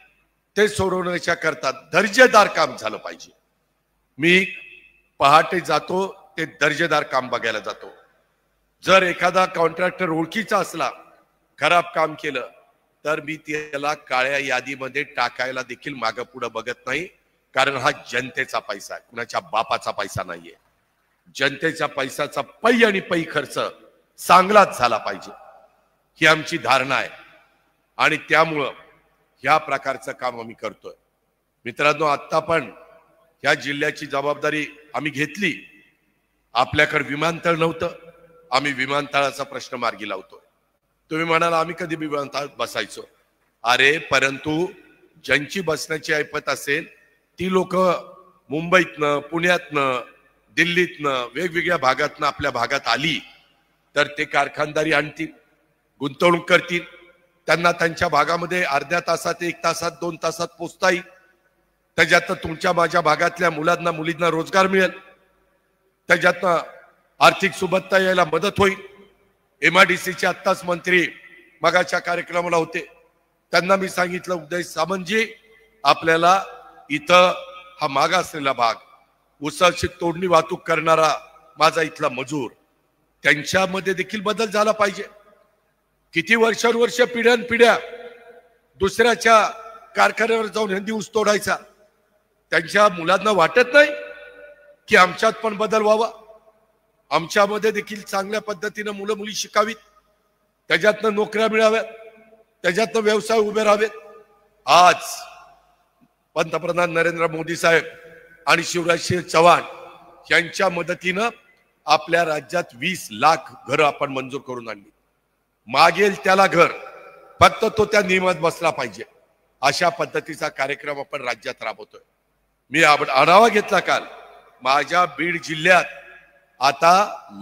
ते सोडवण्याच्या करता दर्जेदार काम झालं पाहिजे. मी पहाटे जातो, ते दर्जेदार काम बघायला जातो. जर एखादा कॉन्ट्रॅक्टर ओळखीचा असला, खराब काम केलं, तर मी त्याला काळ्या यादीमध्ये टाकायला देखील मागं पुढे बघत नाही. कारण हा जनतेचा पैसा आहे, कुणाच्या बापाचा पैसा नाहीये. जनतेच्या पैशाचा पै आणि पै खर्च चांगलाच झाला पाहिजे, ही आमची धारणा आहे. आणि त्यामुळं ह्या प्रकारचं काम आम्ही करतोय. मित्रांनो, आता पण ह्या जिल्ह्याची जबाबदारी आम्ही घेतली. आपल्याकडे विमानतळ नव्हतं, आम्ही विमानतळाचा प्रश्न मार्गी लावतोय. तुम्ही म्हणाल आम्ही कधी विमानतळात बसायचो. अरे परंतु ज्यांची बसण्याची ऐपत असेल ती लोक मुंबईतनं, पुण्यातनं, दिल्लीतनं, वेगवेगळ्या भागातनं आपल्या भागात आली तर ते कारखानदारी आणतील, गुंतवणूक करतील. त्यांना त्यांच्या भागामध्ये अर्ध्या तासात, 1 तासात, 2 तासात पोचता येईल. त्याच्यातनं तुमच्या माझ्या भागातल्या मुलांना मुलींना रोजगार मिळेल. त्याच्यातनं आर्थिक सुबत्ता यायला मदत होईल. MIDCचे आत्ताच मंत्री मगाच्या कार्यक्रमाला होते, त्यांना मी सांगितलं उदय सामंतजी आपल्याला इथं हा मागासलेला भाग, ऊसाची तोडणी वाहतूक करणारा माझा इथला मजूर, त्यांच्यामध्ये देखील बदल झाला पाहिजे. किती वर्षानुवर्ष पिढ्यानपिढ्या दुसऱ्याच्या कारखान्यावर जाऊन हिंदी ऊस तोडायचा. त्यांच्या मुलांना वाटत नाही की आमच्यात पण बदल व्हावा, आमच्यामध्ये देखील चांगल्या पद्धतीनं मुलं मुली शिकावीत, त्याच्यातनं नोकऱ्या मिळाव्यात, त्याच्यातनं व्यवसाय उभे राहावेत. आज पंतप्रधान नरेंद्र मोदी साहेब आणि शिवराजसिंह चौहान यांच्या मदतीनं आपल्या राज्यात 20 लाख घरं आपण मंजूर करून आणली. मागेल त्याला घर, फक्त तो त्या नियमात बसला पाहिजे. अशा पद्धतीचा कार्यक्रम आपण राज्यात राबवतोय. मी आढावा घेतला काल. माझ्या बीड जिल्ह्यात आता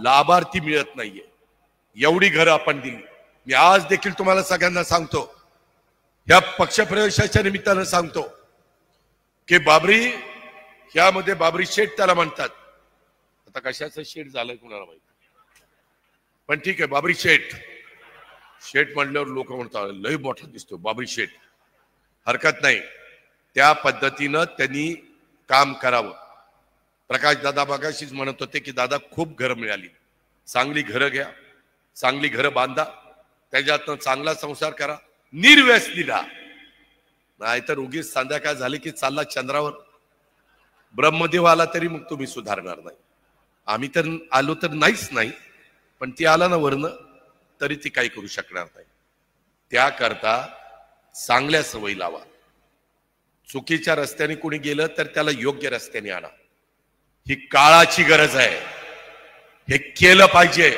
लाभार्थी मिळत नाहीये, एवढी घरं आपण दिली. मी आज देखील तुम्हाला सगळ्यांना सांगतो, या पक्षप्रवेशाच्या निमित्तानं सांगतो की बाबरी, यामध्ये बाबरी शेठ त्याला म्हणतात. आता कशाचं शेठ झालंय कुणाला माहिती, पण ठीक आहे. बाबरी शेठ म्हणल्यावर लोक म्हणतात लय मोठा दिसतो बाबरी शेठ. हरकत नाही, त्या पद्धतीनं त्यांनी काम करावं. प्रकाश दादा मगाशीच म्हणत होते की दादा खूप घरं मिळाली. चांगली घरं घ्या, चांगली घरं बांधा, त्याच्यातनं चांगला संसार करा, निर्व्यसनी राहा. नाहीतर उगीच संध्याकाळ झाली की चालला चंद्रावर. ब्रह्मदेव आला तरी मग तुम्ही सुधारणार नाही. आम्ही तर आलो तर नाहीच नाही, पण ती आला ना वरनं तरी ती काही करू शकणार नाही. त्याकरता चांगल्या सवयी लावा. चुकीच्या रस्त्याने कोणी गेलं तर त्याला योग्य रस्त्याने आणा. ही काळाची गरज आहे, हे केलं पाहिजे.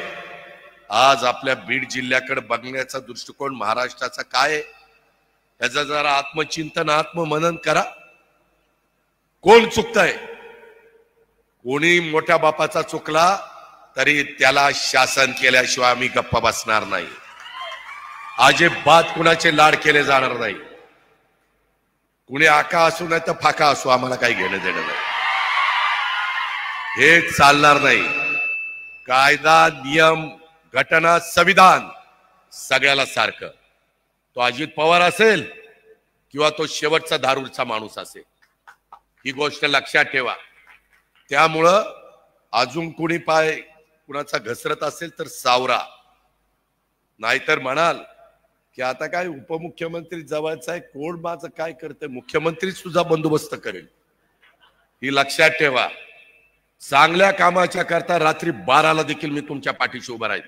आज आपल्या बीड जिल्ह्याकडे बघण्याचा दृष्टिकोन महाराष्ट्राचा काय आहे याचं जरा आत्मचिंतन, आत्ममनन करा. कोण चुकतंय? कोणी मोठ्या बापाचा चुकला तरी त्याला शासन केल्याशिवाय आम्ही गप्पा बसणार नाही. अजिबात कुणाचे लाड केले जाणार नाही. कुणी आका असू नाही तर फाका असू, आम्हाला काही घेणं देणं नाही. हे चालणार नाही. कायदा, नियम, घटना, संविधान सगळ्याला सारखं. तो अजित पवार असेल किंवा तो शेवटचा धारूरचा माणूस असेल, ही गोष्ट लक्षात ठेवा. त्यामुळं अजून कुणी पाय कुणाचा घसरत असेल तर सावरा. नाहीतर म्हणाल की आता काय उपमुख्यमंत्री जवळचा आहे, कोण माझं काय करते, मुख्यमंत्री सुद्धा बंदोबस्त करेल. ही लक्षात ठेवा. चांगल्या कामाच्या करता रात्री 12ला देखील मी तुमच्या पाठीशी उभा राहील.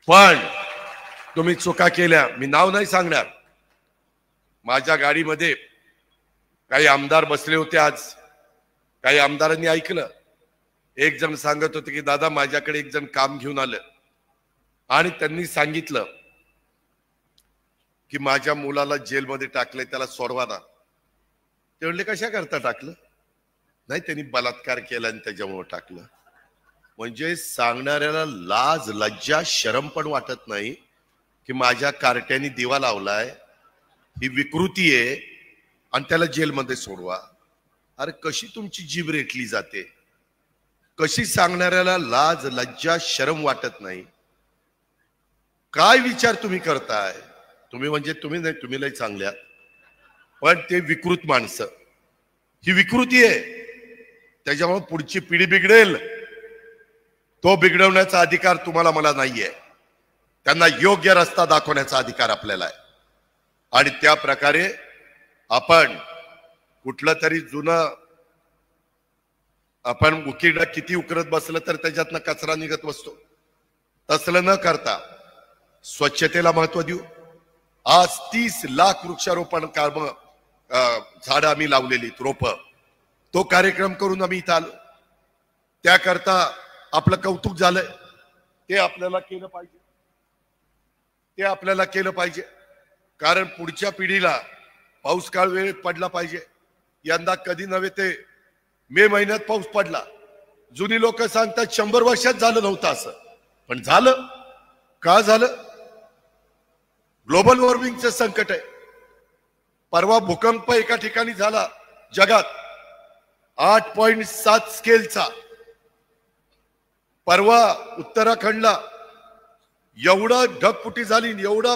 पण तुम्ही चुका केल्या, मी नाव नाही सांगणार. माझ्या गाडीमध्ये काही आमदार बसले होते. आज काही आमदारांनी ऐकलं. एक जण सांगत होते की दादा माझ्याकडे एक जण काम घेऊन आलं आणि त्यांनी सांगितलं की माझ्या मुलाला जेलमध्ये टाकले, त्याला सोडवा ना. ते म्हणले कशा करता टाकलं? नाही, त्यांनी बलात्कार केला आणि त्याच्यामुळे टाकलं. म्हणजे सांगणाऱ्याला लाज, लज्जा, शरम पण वाटत नाही की माझ्या कार्ट्याने दिवा लावलाय, ही विकृती आहे आणि त्याला जेलमध्ये सोडवा. अरे कशी तुमची जीभ रेटली जाते, कशी सांगणाऱ्याला लाज, लज्जा, शरम वाटत नाही. काय विचार तुम्ही करताय? तुम्ही म्हणजे तुम्ही नाही, तुम्ही लय चांगल्या, पण ते विकृत माणसं. ही विकृती आहे, त्याच्यामुळे पुढची पिढी बिघडेल. तो बिघडवण्याचा अधिकार तुम्हाला मला नाहीये. त्यांना योग्य रस्ता दाखवण्याचा अधिकार आपल्याला आहे. आणि त्या प्रकारे आपण कुठलं तरी जुनं, आपण उकिरडा किती उकरत बसलं तर त्याच्यातनं कचरा निघत बसतो. तसलं न करता स्वच्छतेला महत्व देऊ. आज 30 लाख वृक्षारोपण झाडं आम्ही लावलेली, रोप. तो कार्यक्रम करून आम्ही इथं आलो. त्याकरता आपलं कौतुक झालंय ते आपल्याला केलं पाहिजे, ते आपल्याला केलं पाहिजे. कारण पुढच्या पिढीला पाऊस काळ वेळेत पडला पाहिजे. यंदा कधी नव्हे ते मे महिन्यात पाऊस पडला. जुनी लोक सांगतात 100 वर्षात झालं नव्हतं असं, पण झालं. का झालं? ग्लोबल वॉर्मिंगचं संकट आहे. परवा भूकंप एका ठिकाणी झाला जगात 8.7 स्केलचा. परवा उत्तराखंडला एवढा ढगफुटी झाली, एवढा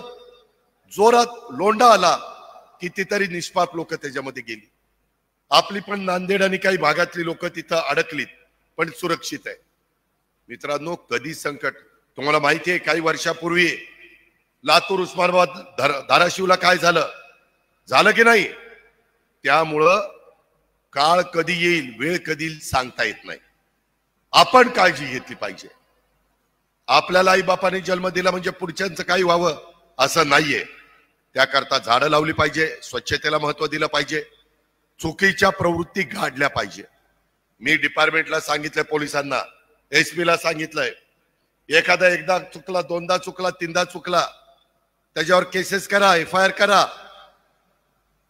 जोरात लोंढा आला कितीतरी निष्पाप लोक त्याच्यामध्ये गेली. आपली पण नांदेड आणि काही भागातली लोक तिथं अडकलीत, पण सुरक्षित आहे. मित्रांनो, कधी संकट, तुम्हाला माहिती आहे काही वर्षापूर्वी लातूर, उस्मानाबाद, धाराशिवला काय झालं की नाही? त्यामुळं काळ कधी येईल, वेळ कधी येईल सांगता येत नाही. आपण काळजी घेतली पाहिजे. आपल्याला आई बापाने जन्म दिला म्हणजे पुढच्यांचं काही व्हावं असं नाहीये. त्याकरता झाडं लावली पाहिजे, स्वच्छतेला महत्व दिलं पाहिजे, चुकीच्या प्रवृत्ती गाडल्या पाहिजे. मी डिपार्टमेंटला सांगितलंय, पोलिसांना, SP ला सांगितलंय, एखादा एकदा चुकला, दोनदा चुकला, तीनदा चुकला, त्याच्यावर केसेस करा, FIR करा.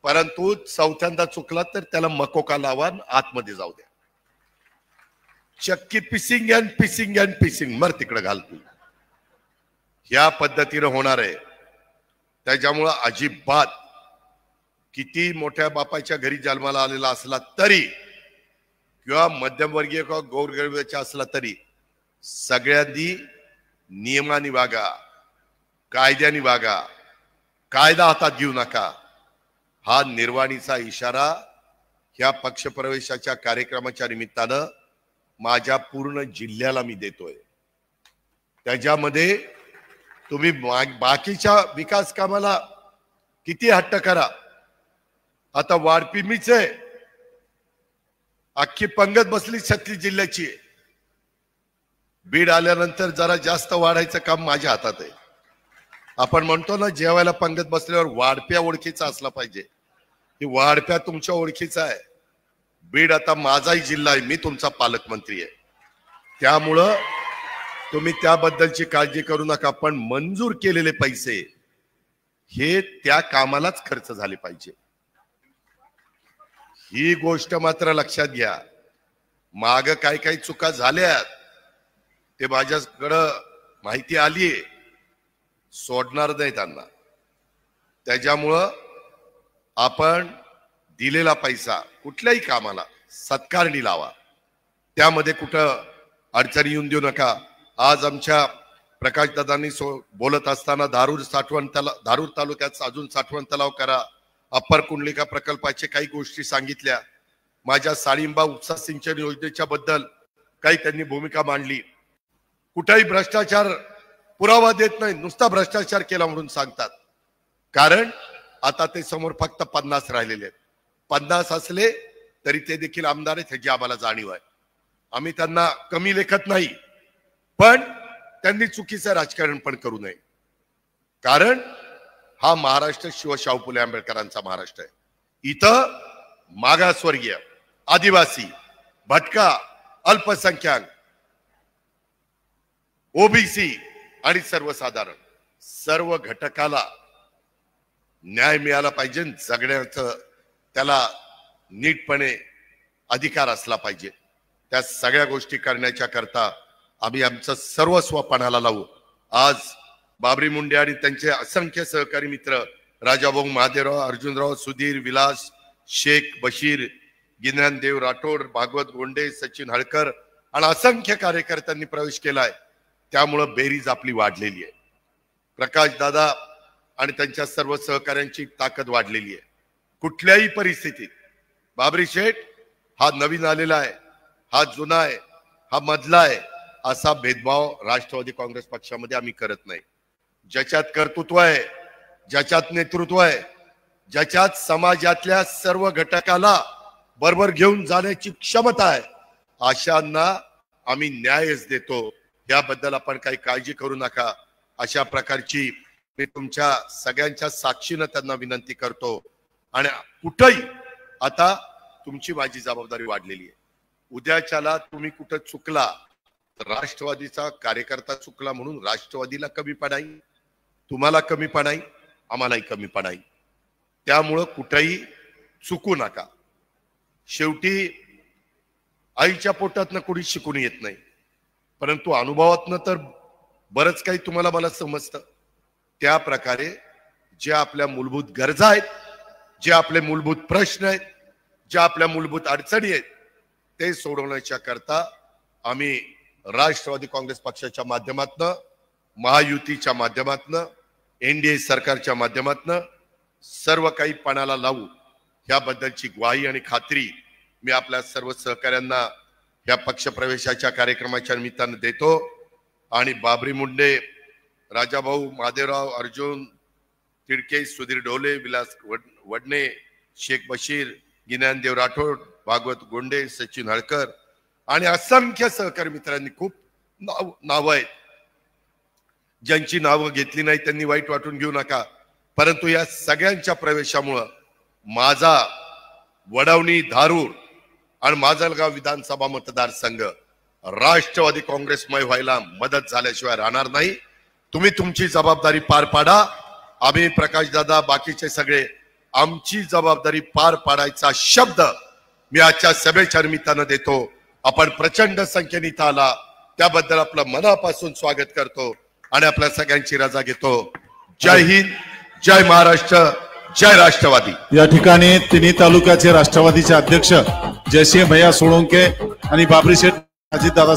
परंतु चौथ्यांदा चुकला तर त्याला मकोका लावा, आतमध्ये जाऊ द्या. चक्की पिसिंग अँड पिसिंग अँड पिसिंग, मर तिकडे घालतो. ह्या पद्धतीनं होणार आहे. त्याच्यामुळं अजिबात किती मोठ्या बापाच्या घरी जन्माला आलेला असला तरी, किंवा मध्यमवर्गीय किंवा गोरगरिबाचा असला तरी, सगळ्यांनी नियमाने वागा, कायद्याने वागा, कायदा हातात घेऊ नका. हा निर्वाणीचा इशारा ह्या पक्षप्रवेशाच्या कार्यक्रमाच्या निमित्तानं माझ्या पूर्ण जिल्ह्याला मी देतोय. त्याच्यामध्ये तुम्ही बाकीच्या विकास कामाला किती हट्ट करा. आता वाढपी मीच आहे, अख्खी पंगत बसली 36 जिल्ह्याची. बीड आल्यानंतर जरा जास्त वाढायचं काम माझ्या हातात आहे. आपण म्हणतो ना, जेवायला पंगत बसल्यावर वाढप्या ओळखीचा असला पाहिजे. ही वाढप्या तुमच्या ओळखीचा आहे. बीड आता माझाही जिल्हा आहे, मी तुमचा पालकमंत्री आहे. त्यामुळं तुम्ही त्याबद्दलची काळजी करू नका. पण मंजूर केलेले पैसे हे त्या कामालाच खर्च झाले पाहिजे, ही गोष्ट मात्र लक्षात घ्या. माग काही चुका झाल्यात, ते माझ्याकडं माहिती आलीये, सोडणार नाही त्यांना. त्याच्यामुळं आपण दिलेला पैसा कुठल्याही कामाला सत्कारणी लावा, त्यामध्ये कुठं अडचणी येऊन देऊ नका. आज आमच्या प्रकाशदादांनी बोलत असताना धारूर तालुक्यात अजून साठवण तलाव करा, अप्पर कुंडलिका प्रकल्पाचे काही गोष्टी सांगितल्या. माझ्या साळिंबा उपसा सिंचन योजनेच्या बद्दल काही त्यांनी भूमिका मांडली. कुठेही भ्रष्टाचार पुरावा देत नाही, नुसता भ्रष्टाचार केला म्हणून सांगतात. कारण आता ते समोर फक्त 50 राहिलेले आहेत. 50 असले तरी ते देखील आमदार आहेत, ह्याची आम्हाला जाणीव आहे. आम्ही त्यांना कमी लेखत नाही, पण त्यांनी चुकीचं राजकारण पण करू नये. कारण हा महाराष्ट्र शिवशाहू फुले आंबेडकरांचा महाराष्ट्र आहे. इथं मागासवर्गीय, आदिवासी, भटका, अल्पसंख्याक, OBC आणि सर्वसाधारण सर्व घटकाला न्याय मिळाला पाहिजे. जगण्याचं त्याला नीटपणे अधिकार असला पाहिजे. त्या सगळ्या गोष्टी करण्याच्या करता आम्ही आमचं सर्वस्व पणाला लावू. आज बाबरी मुंडे आणि त्यांचे असंख्य सहकारी मित्र राजाभाऊ, महादेवराव, अर्जुनराव, सुधीर, विलास, शेख, बशीर, गिन्हानदेव राठोड, भागवत गोंडे, सचिन हळकर आणि असंख्य कार्यकर्त्यांनी प्रवेश केलाय. त्यामुळं बेरीज आपली वाढलेली आहे. प्रकाश दादा आणि त्यांच्या सर्व सहकाऱ्यांची ताकद वाढलेली आहे. कुठल्याही परिस्थितीत बाबरी शेठ हा नवीन आलेला आहे, हा जुना आहे, हा मधला आहे, असा भेदभाव राष्ट्रवादी काँग्रेस पक्षामध्ये आम्ही करत नाही. ज्याच्यात कर्तृत्व आहे, ज्याच्यात नेतृत्व आहे, ज्याच्यात समाजातल्या सर्व घटकाला बरोबर घेऊन जाण्याची क्षमता आहे, अशांना आम्ही न्यायच देतो. याबद्दल आपण काही काळजी करू नका. अशा प्रकारची मी तुमच्या सगळ्यांच्या साक्षीनं त्यांना विनंती करतो. आणि कुठंही आता तुमची माझी जबाबदारी वाढलेली आहे. उद्याच्याला तुम्ही कुठं चुकला राष्ट्रवादीचा कार्यकर्ता चुकला म्हणून राष्ट्रवादीला कमीपणाई, तुम्हाला कमीपणाई, आम्हालाही कमीपणाई. त्यामुळं कुठेही चुकू नका. शेवटी आईच्या पोटातनं कोणी शिकून येत नाही, परंतु अनुभवातनं तर बरंच काही तुम्हाला मला समजतं. त्या प्रकारे जे आपल्या मूलभूत गरजा आहेत, जे आपले मूलभूत प्रश्न आहेत, ज्या आपल्या मूलभूत अडचणी आहेत, ते सोडवण्याच्या करता आम्ही राष्ट्रवादी काँग्रेस पक्षाच्या माध्यमातून, महायुतीच्या माध्यमातून, एनडीए सरकारच्या माध्यमातून सर्व काही पणाला लावू, याबद्दलची ग्वाही आणि खात्री मी आपल्या सर्व सहकाऱ्यांना या पक्षप्रवेशाच्या कार्यक्रमाच्या निमित्तानं देतो. आणि बाबरी मुंडे, राजाभाऊ, महादेवराव, अर्जुन तिडके, सुधीर ढोले, विलास वडणे, शेख बशीर, ज्ञानदेव राठोड, भागवत गोंडे, सचिन हळकर आणि असंख्य सहकारी मित्रांनी खूप नावं आहेत. ज्यांची नावं घेतली नाही त्यांनी वाईट वाटून घेऊ नका, परंतु या सगळ्यांच्या प्रवेशामुळं माझा वडवणी, धारूर आणि माजलगाव विधानसभा मतदारसंघ राष्ट्रवादी काँग्रेसमय व्हायला मदत झाल्याशिवाय राहणार नाही. तुम्ही तुमची जबाबदारी पार पाडा. आम्ही प्रकाशदादा, बाकीचे सगळे आमची जबाबदारी पार पाडायचा शब्द मी आजच्या सभेच्या निमित्तानं देतो. आपण प्रचंड संख्येने इथं आला त्याबद्दल आपलं मनापासून स्वागत करतो आणि आपल्या सगळ्यांची रजा घेतो. जय हिंद, जय महाराष्ट्र, जय राष्ट्रवादी. या ठिकाणी तिन्ही तालुक्याचे राष्ट्रवादीचे अध्यक्ष जयसिंह भैया सोळंके आणि बाबरी शेठ अजितदादा